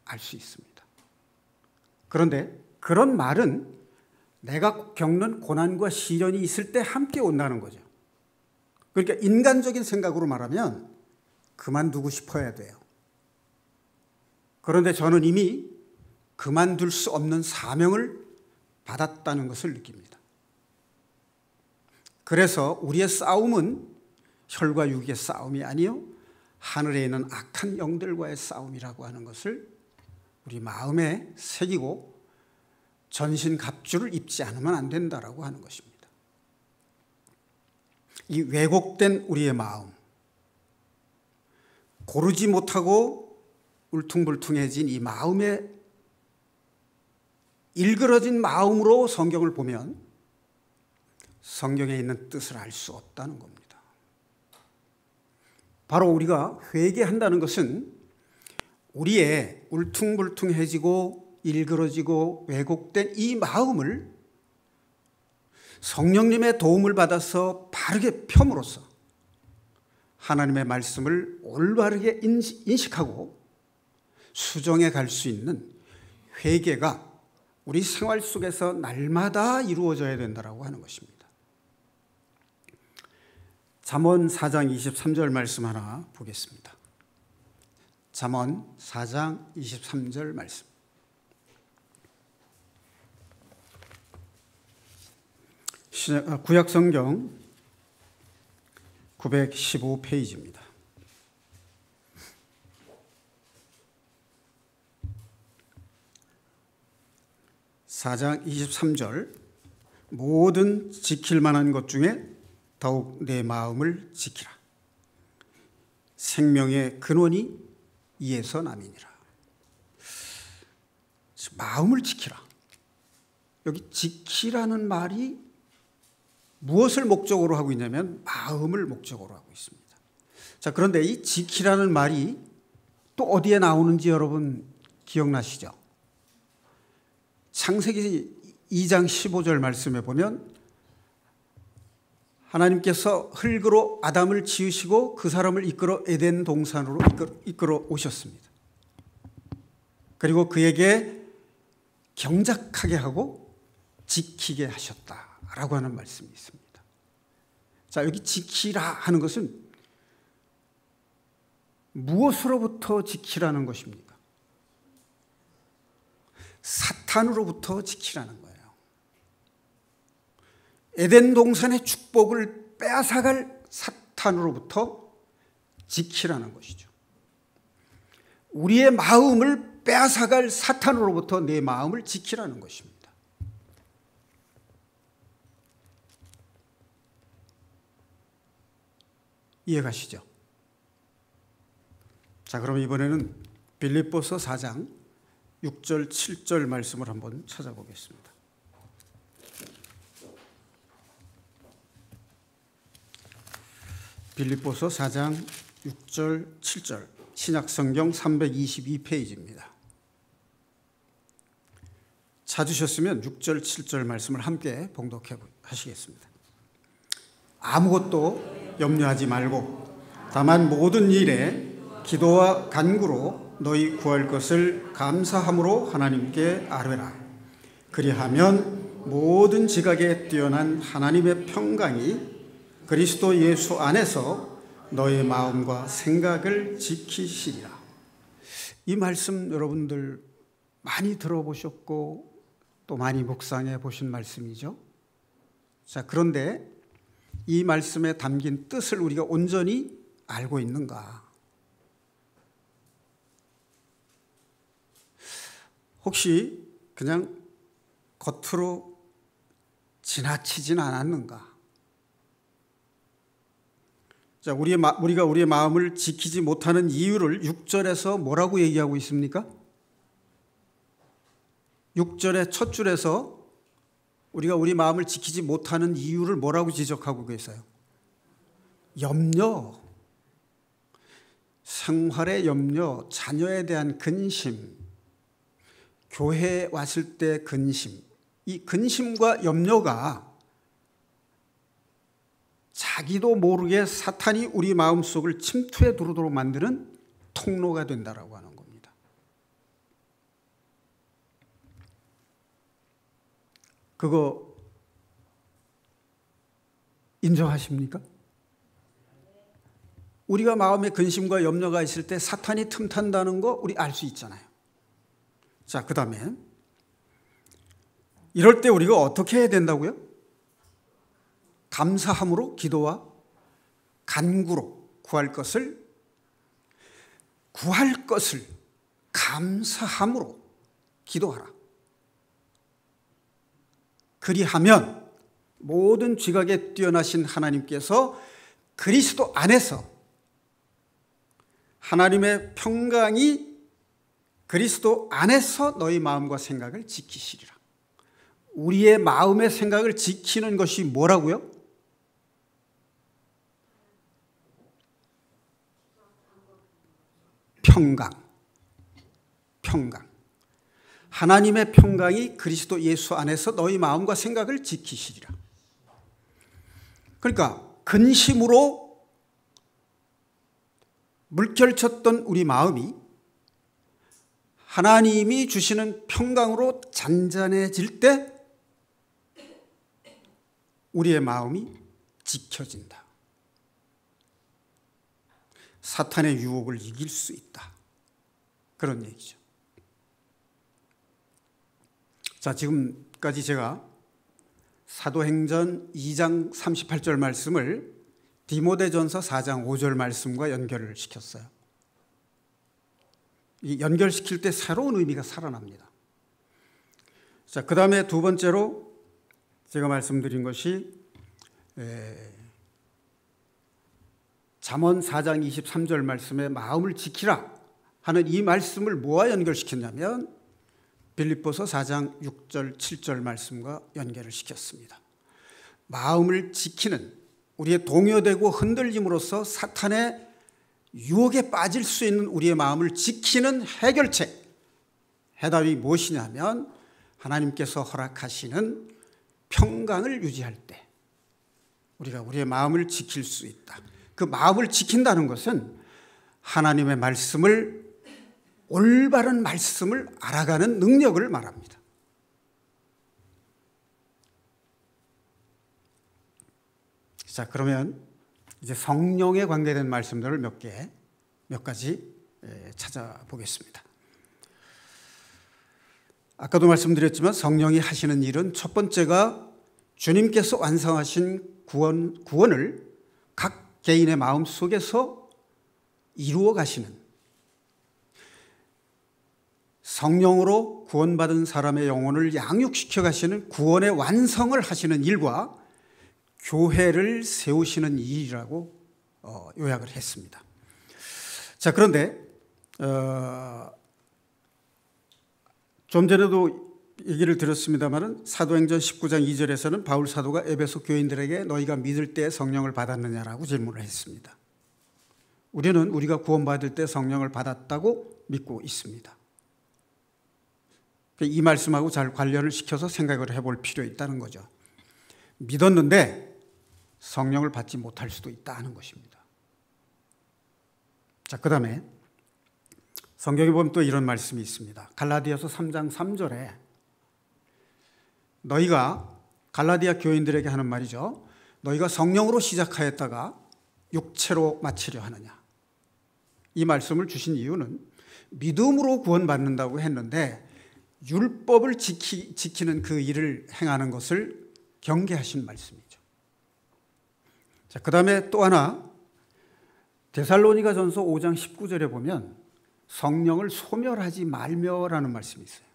알 수 있습니다. 그런데 그런 말은 내가 겪는 고난과 시련이 있을 때 함께 온다는 거죠. 그러니까 인간적인 생각으로 말하면 그만두고 싶어야 돼요. 그런데 저는 이미 그만둘 수 없는 사명을 받았다는 것을 느낍니다. 그래서 우리의 싸움은 혈과 육의 싸움이 아니요 하늘에 있는 악한 영들과의 싸움이라고 하는 것을 우리 마음에 새기고 전신갑주를 입지 않으면 안 된다라고 하는 것입니다. 이 왜곡된 우리의 마음, 고르지 못하고 울퉁불퉁해진 이 마음에 일그러진 마음으로 성경을 보면 성경에 있는 뜻을 알 수 없다는 겁니다. 바로 우리가 회개한다는 것은 우리의 울퉁불퉁해지고 일그러지고 왜곡된 이 마음을 성령님의 도움을 받아서 바르게 펴므로써 하나님의 말씀을 올바르게 인식하고 수정해 갈 수 있는 회개가 우리 생활 속에서 날마다 이루어져야 된다고 하는 것입니다. 잠언 4장 23절 말씀 하나 보겠습니다. 잠언 4장 23절 말씀. 구약성경 915페이지입니다. (4장 23절) 모든 지킬 만한 것 중에 더욱 내 마음을 지키라. 생명의 근원이 이에서 남이니라. 마음을 지키라. 여기 지키라는 말이 무엇을 목적으로 하고 있냐면 마음을 목적으로 하고 있습니다. 자, 그런데 이 지키라는 말이 또 어디에 나오는지 여러분 기억나시죠? 창세기 2장 15절 말씀에 보면 하나님께서 흙으로 아담을 지으시고 그 사람을 이끌어 에덴 동산으로 이끌어 오셨습니다. 그리고 그에게 경작하게 하고 지키게 하셨다라고 하는 말씀이 있습니다. 자, 여기 지키라 하는 것은 무엇으로부터 지키라는 것입니까? 사탄으로부터 지키라는 거예요. 에덴 동산의 축복을 빼앗아갈 사탄으로부터 지키라는 것이죠. 우리의 마음을 빼앗아갈 사탄으로부터 내 마음을 지키라는 것입니다. 이해가시죠? 자, 그럼 이번에는 빌립보서 4장 6절 7절 말씀을 한번 찾아보겠습니다. 빌립보서 4장 6절 7절 신약성경 322페이지입니다. 찾으셨으면 6절 7절 말씀을 함께 봉독해 하시겠습니다. 아무것도 염려하지 말고 다만 모든 일에 기도와 간구로 너희 구할 것을 감사함으로 하나님께 아뢰라. 그리하면 모든 지각에 뛰어난 하나님의 평강이 그리스도 예수 안에서 너의 마음과 생각을 지키시리라. 이 말씀 여러분들 많이 들어보셨고 또 많이 묵상해 보신 말씀이죠. 자, 그런데 이 말씀에 담긴 뜻을 우리가 온전히 알고 있는가? 혹시 그냥 겉으로 지나치진 않았는가? 자, 우리가 우리의 마음을 지키지 못하는 이유를 6절에서 뭐라고 얘기하고 있습니까? 6절의 첫 줄에서 우리가 우리 마음을 지키지 못하는 이유를 뭐라고 지적하고 계세요? 염려, 생활의 염려, 자녀에 대한 근심, 교회에 왔을 때 근심, 이 근심과 염려가 자기도 모르게 사탄이 우리 마음속을 침투해 들어오도록 만드는 통로가 된다라고 하는 겁니다. 그거 인정하십니까? 우리가 마음에 근심과 염려가 있을 때 사탄이 틈탄다는 거 우리 알 수 있잖아요. 자, 그 다음에 이럴 때 우리가 어떻게 해야 된다고요? 감사함으로 기도와 간구로 구할 것을 감사함으로 기도하라. 그리하면 모든 지각에 뛰어나신 하나님께서 그리스도 안에서 하나님의 평강이 그리스도 안에서 너희 마음과 생각을 지키시리라. 우리의 마음의 생각을 지키는 것이 뭐라고요? 평강. 하나님의 평강이 그리스도 예수 안에서 너희 마음과 생각을 지키시리라. 그러니까 근심으로 물결쳤던 우리 마음이 하나님이 주시는 평강으로 잔잔해질 때 우리의 마음이 지켜진다. 사탄의 유혹을 이길 수 있다. 그런 얘기죠. 자, 지금까지 제가 사도행전 2장 38절 말씀을 디모데전서 4장 5절 말씀과 연결을 시켰어요. 이 연결시킬 때 새로운 의미가 살아납니다. 자, 그 다음에 두 번째로 제가 말씀드린 것이 잠언 4장 23절 말씀에 마음을 지키라 하는 이 말씀을 뭐와 연결시켰냐면 빌립보서 4장 6절 7절 말씀과 연결을 시켰습니다. 마음을 지키는, 우리의 동요되고 흔들림으로써 사탄의 유혹에 빠질 수 있는 우리의 마음을 지키는 해결책, 해답이 무엇이냐면 하나님께서 허락하시는 평강을 유지할 때 우리가 우리의 마음을 지킬 수 있다. 그 마음을 지킨다는 것은 하나님의 말씀을, 올바른 말씀을 알아가는 능력을 말합니다. 자, 그러면 이제 성령에 관계된 말씀들을 몇 가지 찾아보겠습니다. 아까도 말씀드렸지만 성령이 하시는 일은 첫 번째가 주님께서 완성하신 구원을 각 개인의 마음 속에서 이루어 가시는, 성령으로 구원받은 사람의 영혼을 양육시켜 가시는 구원의 완성을 하시는 일과 교회를 세우시는 일이라고 요약을 했습니다. 자, 그런데 좀 전에도 얘기를 드렸습니다마는 사도행전 19장 2절에서는 바울 사도가 에베소 교인들에게 너희가 믿을 때 성령을 받았느냐라고 질문을 했습니다. 우리는 우리가 구원받을 때 성령을 받았다고 믿고 있습니다. 이 말씀하고 잘 관련을 시켜서 생각을 해볼 필요 있다는 거죠. 믿었는데 성령을 받지 못할 수도 있다는 것입니다. 자, 그 다음에 성경에 보면 또 이런 말씀이 있습니다. 갈라디아서 3장 3절에 너희가, 갈라디아 교인들에게 하는 말이죠. 너희가 성령으로 시작하였다가 육체로 마치려 하느냐. 이 말씀을 주신 이유는 믿음으로 구원받는다고 했는데 율법을 지키는 그 일을 행하는 것을 경계하신 말씀이죠. 자, 그 다음에 또 하나 데살로니가전서 5장 19절에 보면 성령을 소멸하지 말며라는 말씀이 있어요.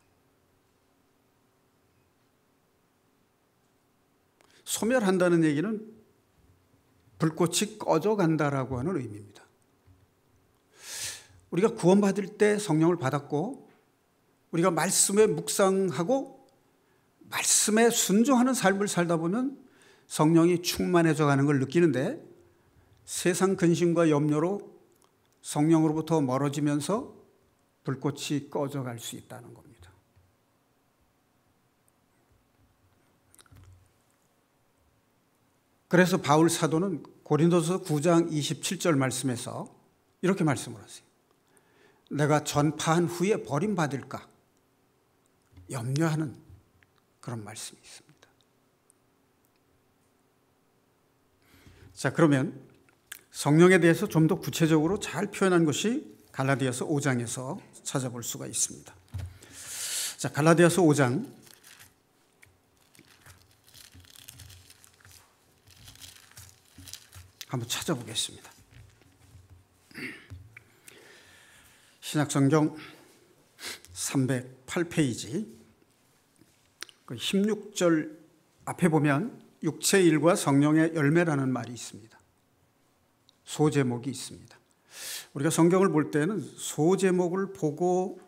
소멸한다는 얘기는 불꽃이 꺼져간다라고 하는 의미입니다. 우리가 구원받을 때 성령을 받았고 우리가 말씀에 묵상하고 말씀에 순종하는 삶을 살다 보면 성령이 충만해져 가는 걸 느끼는데 세상 근심과 염려로 성령으로부터 멀어지면서 불꽃이 꺼져갈 수 있다는 겁니다. 그래서 바울 사도는 고린도서 9장 27절 말씀에서 이렇게 말씀을 하세요. 내가 전파한 후에 버림받을까 염려하는 그런 말씀이 있습니다. 자, 그러면 성령에 대해서 좀 더 구체적으로 잘 표현한 것이 갈라디아서 5장에서 찾아볼 수가 있습니다. 자, 갈라디아서 5장 한번 찾아보겠습니다. 신약성경 308페이지 16절 앞에 보면 육체의 일과 성령의 열매라는 말이 있습니다. 소제목이 있습니다. 우리가 성경을 볼 때는 소제목을 보고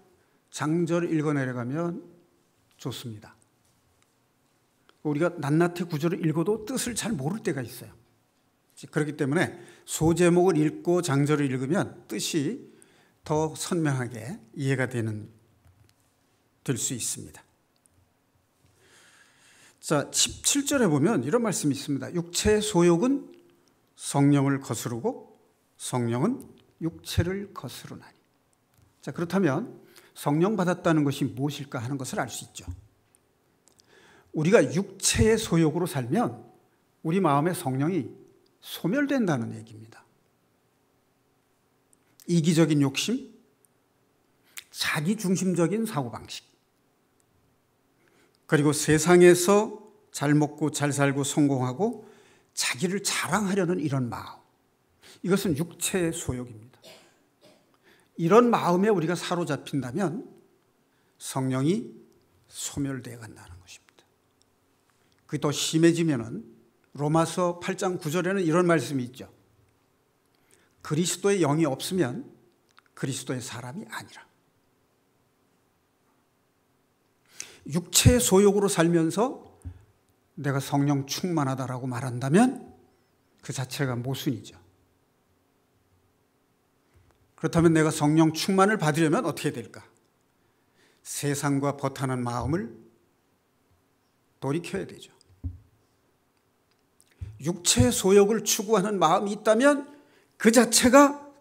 장절을 읽어내려가면 좋습니다. 우리가 낱낱이 구절을 읽어도 뜻을 잘 모를 때가 있어요. 그렇기 때문에 소제목을 읽고 장절을 읽으면 뜻이 더 선명하게 이해가 될 수 있습니다. 자, 17절에 보면 이런 말씀이 있습니다. 육체의 소욕은 성령을 거스르고 성령은 육체를 거스르나니. 자, 그렇다면 성령 받았다는 것이 무엇일까 하는 것을 알 수 있죠. 우리가 육체의 소욕으로 살면 우리 마음의 성령이 소멸된다는 얘기입니다. 이기적인 욕심, 자기중심적인 사고방식, 그리고 세상에서 잘 먹고 잘 살고 성공하고 자기를 자랑하려는 이런 마음, 이것은 육체의 소욕입니다. 이런 마음에 우리가 사로잡힌다면 성령이 소멸되어 간다는 것입니다. 그게 더 심해지면은 로마서 8장 9절에는 이런 말씀이 있죠. 그리스도의 영이 없으면 그리스도의 사람이 아니라. 육체의 소욕으로 살면서 내가 성령 충만하다라고 말한다면 그 자체가 모순이죠. 그렇다면 내가 성령 충만을 받으려면 어떻게 될까? 세상과 버타는 마음을 돌이켜야 되죠. 육체의 소욕을 추구하는 마음이 있다면 그 자체가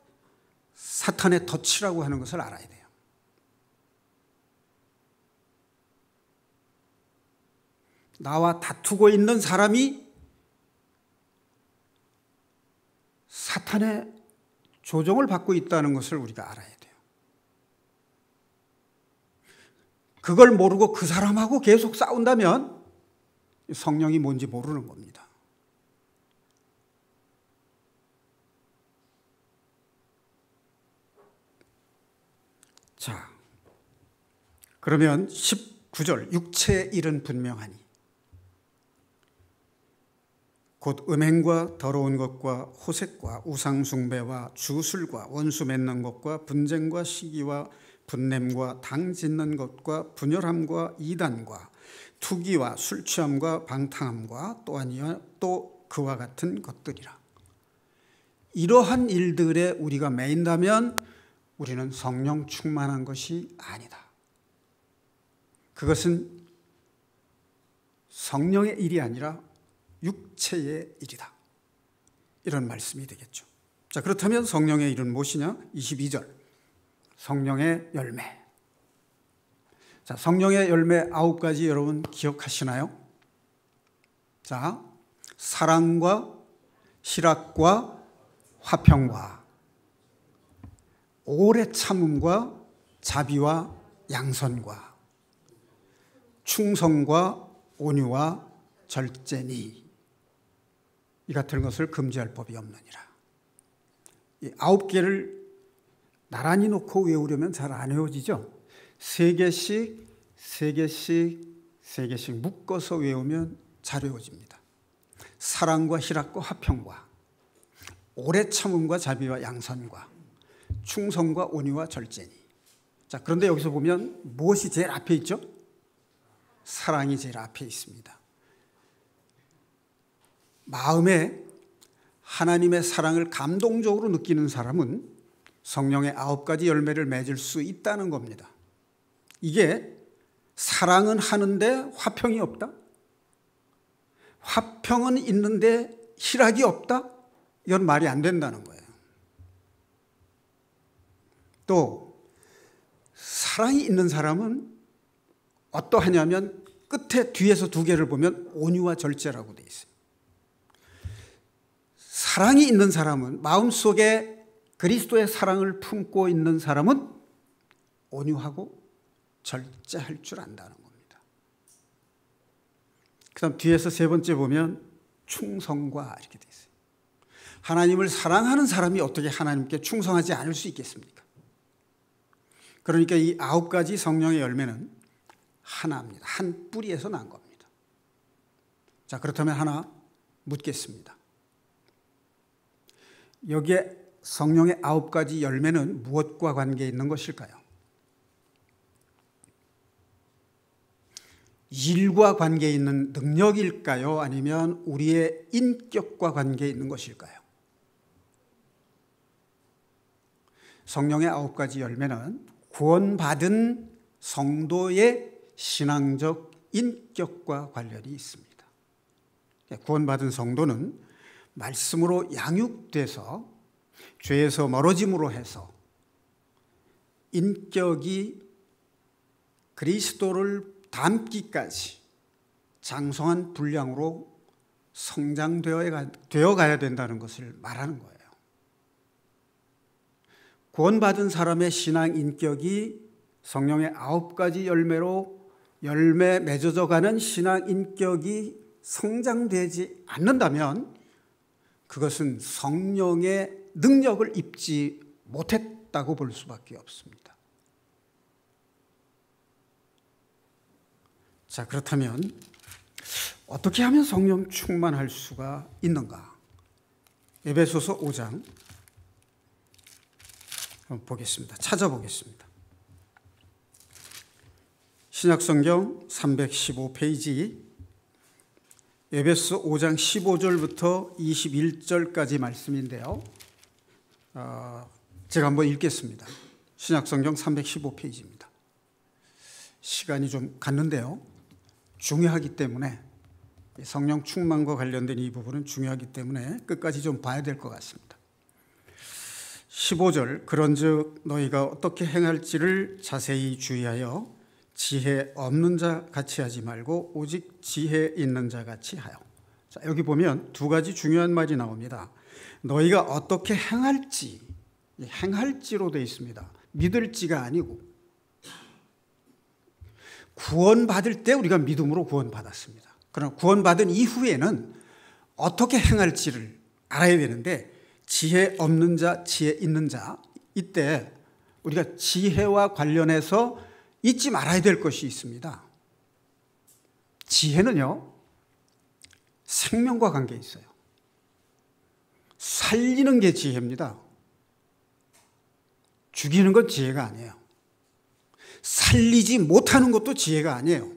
사탄의 덫이라고 하는 것을 알아야 돼요. 나와 다투고 있는 사람이 사탄의 조종을 받고 있다는 것을 우리가 알아야 돼요. 그걸 모르고 그 사람하고 계속 싸운다면 성령이 뭔지 모르는 겁니다. 자, 그러면 19절 육체의 일은 분명하니 곧 음행과 더러운 것과 호색과 우상숭배와 주술과 원수 맺는 것과 분쟁과 시기와 분냄과 당 짓는 것과 분열함과 이단과 투기와 술취함과 방탕함과 또 그와 같은 것들이라. 이러한 일들에 우리가 매인다면 우리는 성령 충만한 것이 아니다. 그것은 성령의 일이 아니라 육체의 일이다. 이런 말씀이 되겠죠. 자, 그렇다면 성령의 일은 무엇이냐? 22절. 성령의 열매. 자, 성령의 열매 9가지 여러분 기억하시나요? 자, 사랑과 희락과 화평과 오래 참음과 자비와 양선과 충성과 온유와 절제니 이 같은 것을 금지할 법이 없느니라. 이 9개를 나란히 놓고 외우려면 잘 안 외워지죠. 3개씩 묶어서 외우면 잘 외워집니다. 사랑과 희락과 화평과 오래 참음과 자비와 양선과 충성과 온유와 절제니. 자, 그런데 여기서 보면 무엇이 제일 앞에 있죠? 사랑이 제일 앞에 있습니다. 마음에 하나님의 사랑을 감동적으로 느끼는 사람은 성령의 9가지 열매를 맺을 수 있다는 겁니다. 이게 사랑은 하는데 화평이 없다? 화평은 있는데 희락이 없다? 이건 말이 안 된다는 거예요. 또 사랑이 있는 사람은 어떠하냐면 끝에 뒤에서 2개를 보면 온유와 절제라고 돼 있어요. 사랑이 있는 사람은, 마음속에 그리스도의 사랑을 품고 있는 사람은 온유하고 절제할 줄 안다는 겁니다. 그 다음 뒤에서 3번째 보면 충성과 이렇게 돼 있어요. 하나님을 사랑하는 사람이 어떻게 하나님께 충성하지 않을 수 있겠습니까? 그러니까 이 9가지 성령의 열매는 하나입니다. 한 뿌리에서 난 겁니다. 자, 그렇다면 하나 묻겠습니다. 여기에 성령의 9가지 열매는 무엇과 관계 있는 것일까요? 일과 관계 있는 능력일까요? 아니면 우리의 인격과 관계 있는 것일까요? 성령의 9가지 열매는 구원받은 성도의 신앙적 인격과 관련이 있습니다. 구원받은 성도는 말씀으로 양육돼서 죄에서 멀어짐으로 해서 인격이 그리스도를 닮기까지 장성한 분량으로 성장되어 가야 된다는 것을 말하는 거예요. 구원받은 사람의 신앙 인격이 성령의 9가지 열매로 열매 맺어져 가는 신앙 인격이 성장되지 않는다면 그것은 성령의 능력을 입지 못했다고 볼 수밖에 없습니다. 자, 그렇다면 어떻게 하면 성령 충만할 수가 있는가? 에베소서 5장 한번 보겠습니다. 찾아보겠습니다. 신약성경 315페이지 에베소 5장 15절부터 21절까지 말씀인데요. 제가 한번 읽겠습니다. 신약성경 315페이지입니다. 시간이 좀 갔는데요. 중요하기 때문에 성령 충만과 관련된 이 부분은 중요하기 때문에 끝까지 좀 봐야 될 것 같습니다. 15절 그런즉 너희가 어떻게 행할지를 자세히 주의하여 지혜 없는 자 같이 하지 말고 오직 지혜 있는 자 같이 하여. 자, 여기 보면 2가지 중요한 말이 나옵니다. 너희가 어떻게 행할지, 행할지로 되어 있습니다. 믿을지가 아니고 구원받을 때 우리가 믿음으로 구원받았습니다. 그러나 구원받은 이후에는 어떻게 행할지를 알아야 되는데 지혜 없는 자, 지혜 있는 자, 이때 우리가 지혜와 관련해서 잊지 말아야 될 것이 있습니다. 지혜는요, 생명과 관계 있어요. 살리는 게 지혜입니다. 죽이는 건 지혜가 아니에요. 살리지 못하는 것도 지혜가 아니에요.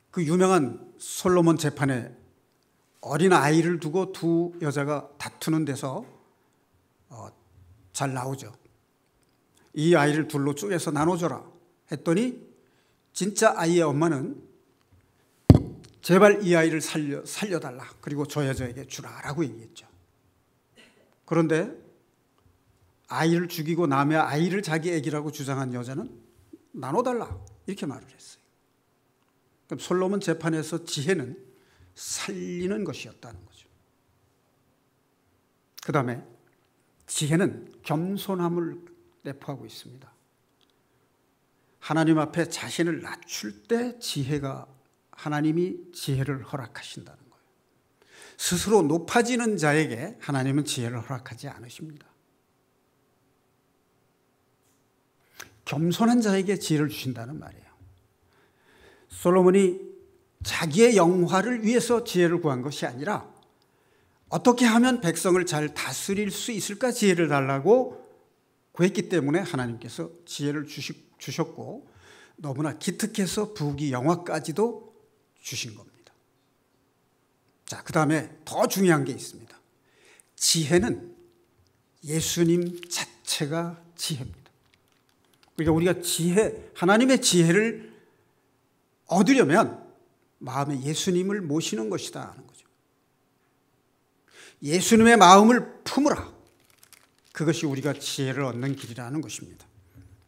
그 유명한 솔로몬 재판에 어린 아이를 두고 2 여자가 다투는 데서 잘 나오죠. 이 아이를 둘로 쪼개서 나눠줘라 했더니 진짜 아이의 엄마는 제발 이 아이를 살려달라. 그리고 저 여자에게 주라라고 얘기했죠. 그런데 아이를 죽이고 남의 아이를 자기 애기라고 주장한 여자는 나눠달라 이렇게 말을 했어요. 그럼 솔로몬 재판에서 지혜는 살리는 것이었다는 거죠. 그 다음에 지혜는 겸손함을 내포하고 있습니다. 하나님 앞에 자신을 낮출 때 지혜가 하나님이 지혜를 허락하신다는 거예요. 스스로 높아지는 자에게 하나님은 지혜를 허락하지 않으십니다. 겸손한 자에게 지혜를 주신다는 말이에요. 솔로몬이 자기의 영화를 위해서 지혜를 구한 것이 아니라 어떻게 하면 백성을 잘 다스릴 수 있을까 지혜를 달라고 구했기 때문에 하나님께서 지혜를 주셨고 너무나 기특해서 부귀 영화까지도 주신 겁니다. 자, 그 다음에 더 중요한 게 있습니다. 지혜는 예수님 자체가 지혜입니다. 그러니까 우리가 하나님의 지혜를 얻으려면 마음에 예수님을 모시는 것이다 하는 거죠. 예수님의 마음을 품으라. 그것이 우리가 지혜를 얻는 길이라는 것입니다.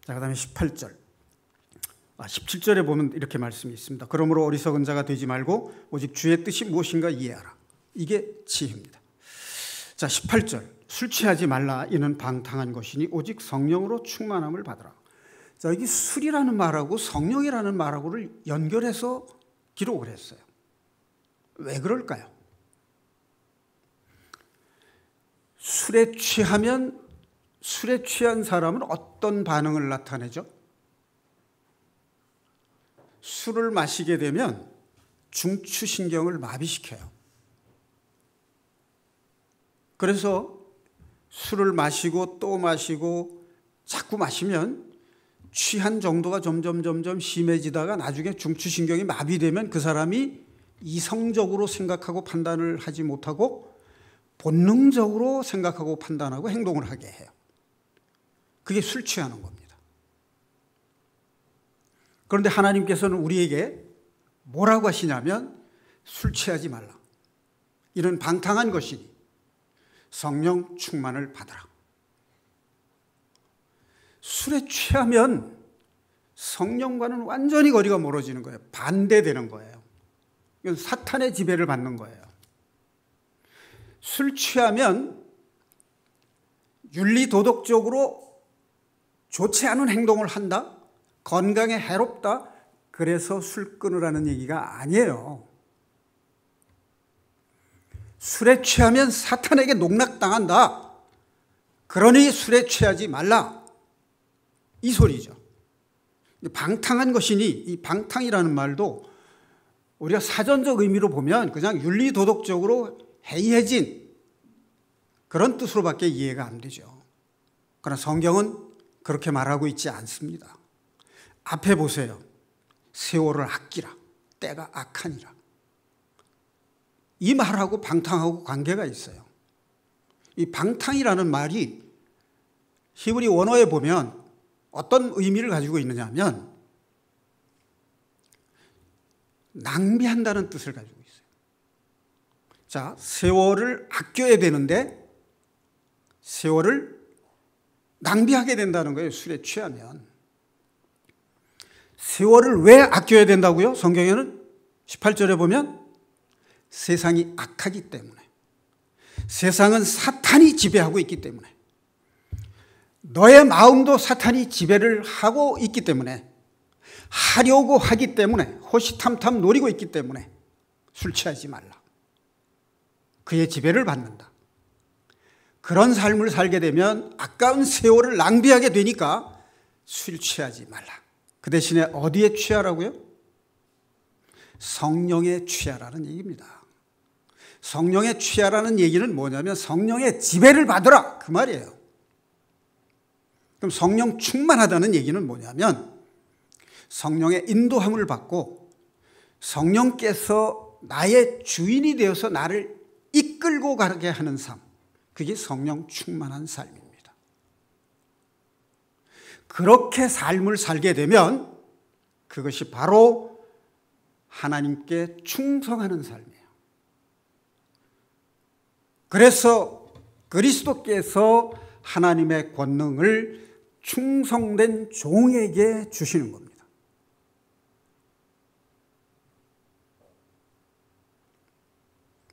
자, 그 다음에 17절에 보면 이렇게 말씀이 있습니다. 그러므로 어리석은 자가 되지 말고 오직 주의 뜻이 무엇인가 이해하라. 이게 지혜입니다. 자, 18절. 술 취하지 말라. 이는 방탕한 것이니 오직 성령으로 충만함을 받으라. 자, 여기 술이라는 말하고 성령이라는 말하고를 연결해서 기록을 했어요. 왜 그럴까요? 술에 취한 사람은 어떤 반응을 나타내죠? 술을 마시게 되면 중추신경을 마비시켜요. 그래서 술을 마시고 또 마시고 자꾸 마시면 취한 정도가 점점 심해지다가 나중에 중추신경이 마비되면 그 사람이 이성적으로 생각하고 판단을 하지 못하고 본능적으로 생각하고 판단하고 행동을 하게 해요. 그게 술 취하는 겁니다. 그런데 하나님께서는 우리에게 뭐라고 하시냐면 술 취하지 말라. 이는 방탕한 것이니 성령 충만을 받으라. 술에 취하면 성령과는 완전히 거리가 멀어지는 거예요. 반대되는 거예요. 이건 사탄의 지배를 받는 거예요. 술 취하면 윤리 도덕적으로 좋지 않은 행동을 한다? 건강에 해롭다? 그래서 술 끊으라는 얘기가 아니에요. 술에 취하면 사탄에게 농락당한다. 그러니 술에 취하지 말라. 이 소리죠. 방탕한 것이니 이 방탕이라는 말도 우리가 사전적 의미로 보면 그냥 윤리 도덕적으로 해이해진 그런 뜻으로밖에 이해가 안 되죠. 그러나 성경은 그렇게 말하고 있지 않습니다. 앞에 보세요. 세월을 아끼라. 때가 악하니라. 이 말하고 방탕하고 관계가 있어요. 이 방탕이라는 말이 히브리 원어에 보면 어떤 의미를 가지고 있느냐 하면 낭비한다는 뜻을 가지고 있어요. 자, 세월을 아껴야 되는데 세월을 낭비하게 된다는 거예요. 술에 취하면. 세월을 왜 아껴야 된다고요? 성경에는 18절에 보면 세상이 악하기 때문에, 세상은 사탄이 지배하고 있기 때문에, 너의 마음도 사탄이 지배를 하고 있기 때문에, 하려고 하기 때문에, 호시탐탐 노리고 있기 때문에 술 취하지 말라. 그의 지배를 받는다. 그런 삶을 살게 되면 아까운 세월을 낭비하게 되니까 술 취하지 말라. 그 대신에 어디에 취하라고요? 성령에 취하라는 얘기입니다. 성령에 취하라는 얘기는 뭐냐면 성령의 지배를 받으라 그 말이에요. 그럼 성령 충만하다는 얘기는 뭐냐면 성령의 인도함을 받고 성령께서 나의 주인이 되어서 나를 이끌고 가게 하는 삶, 그게 성령 충만한 삶입니다. 그렇게 삶을 살게 되면 그것이 바로 하나님께 충성하는 삶이에요. 그래서 그리스도께서 하나님의 권능을 충성된 종에게 주시는 겁니다.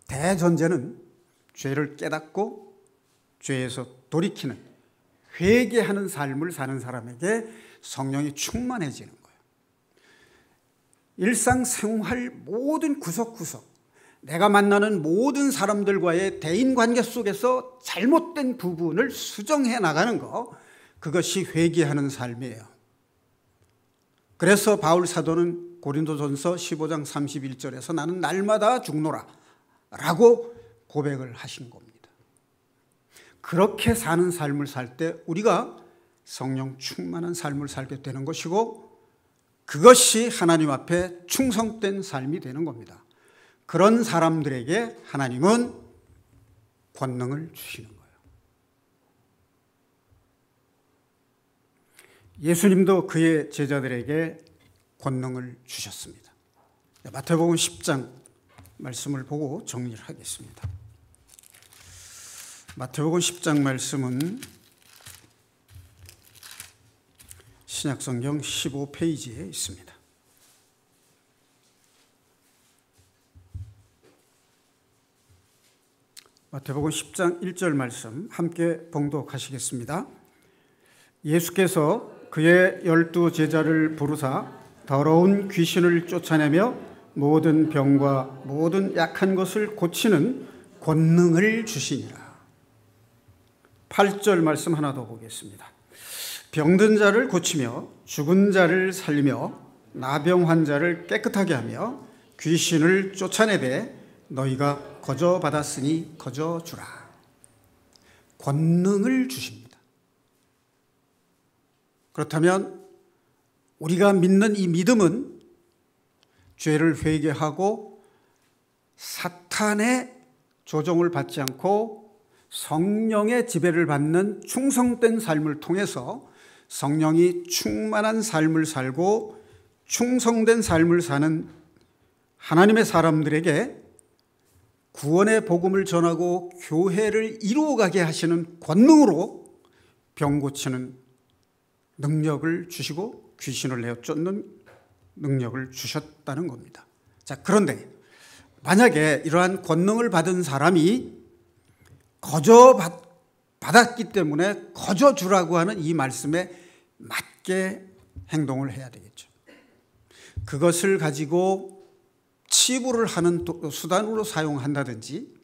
대전제는 죄를 깨닫고 죄에서 돌이키는 회개하는 삶을 사는 사람에게 성령이 충만해지는 거예요. 일상생활 모든 구석구석, 내가 만나는 모든 사람들과의 대인관계 속에서 잘못된 부분을 수정해 나가는 거, 그것이 회개하는 삶이에요. 그래서 바울 사도는 고린도전서 15장 31절에서 나는 날마다 죽노라 라고 고백을 하신 겁니다. 그렇게 사는 삶을 살 때 우리가 성령 충만한 삶을 살게 되는 것이고, 그것이 하나님 앞에 충성된 삶이 되는 겁니다. 그런 사람들에게 하나님은 권능을 주시는 거예요. 예수님도 그의 제자들에게 권능을 주셨습니다. 마태복음 10장 말씀을 보고 정리를 하겠습니다. 마태복음 10장 말씀은 신약성경 15페이지에 있습니다. 마태복음 10장 1절 말씀 함께 봉독하시겠습니다. 예수께서 그의 12 제자를 부르사 더러운 귀신을 쫓아내며 모든 병과 모든 약한 것을 고치는 권능을 주시니라. 8절 말씀 하나 더 보겠습니다. 병든 자를 고치며 죽은 자를 살리며 나병 환자를 깨끗하게 하며 귀신을 쫓아내되 너희가 거저 받았으니 거저 주라. 권능을 주십니다. 그렇다면 우리가 믿는 이 믿음은 죄를 회개하고 사탄의 조종을 받지 않고 성령의 지배를 받는 충성된 삶을 통해서 성령이 충만한 삶을 살고 충성된 삶을 사는 하나님의 사람들에게 구원의 복음을 전하고 교회를 이루어가게 하시는 권능으로 병 고치는 능력을 주시고 귀신을 내어 쫓는 능력을 주셨다는 겁니다. 자, 그런데 만약에 이러한 권능을 받은 사람이 거저 받았기 때문에 거저 주라고 하는 이 말씀에 맞게 행동을 해야 되겠죠. 그것을 가지고 치부를 하는 수단으로 사용한다든지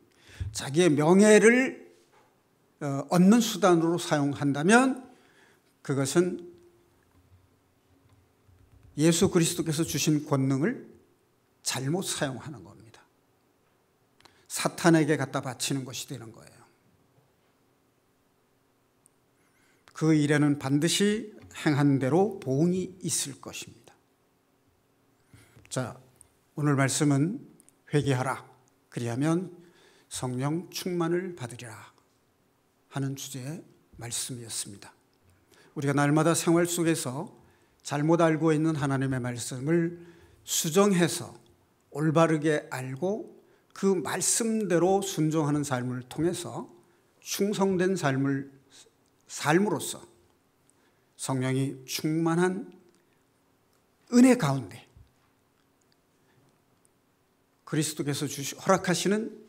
자기의 명예를 얻는 수단으로 사용한다면 그것은 예수 그리스도께서 주신 권능을 잘못 사용하는 겁니다. 사탄에게 갖다 바치는 것이 되는 거예요. 그 일에는 반드시 행한 대로 보응이 있을 것입니다. 자, 오늘 말씀은 회개하라, 그리하면 성령 충만을 받으리라 하는 주제의 말씀이었습니다. 우리가 날마다 생활 속에서 잘못 알고 있는 하나님의 말씀을 수정해서 올바르게 알고 그 말씀대로 순종하는 삶을 통해서 충성된 삶으로서 성령이 충만한 은혜 가운데 그리스도께서 허락하시는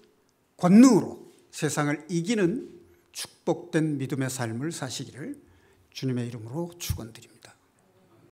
권능으로 세상을 이기는 축복된 믿음의 삶을 사시기를 주님의 이름으로 축원드립니다.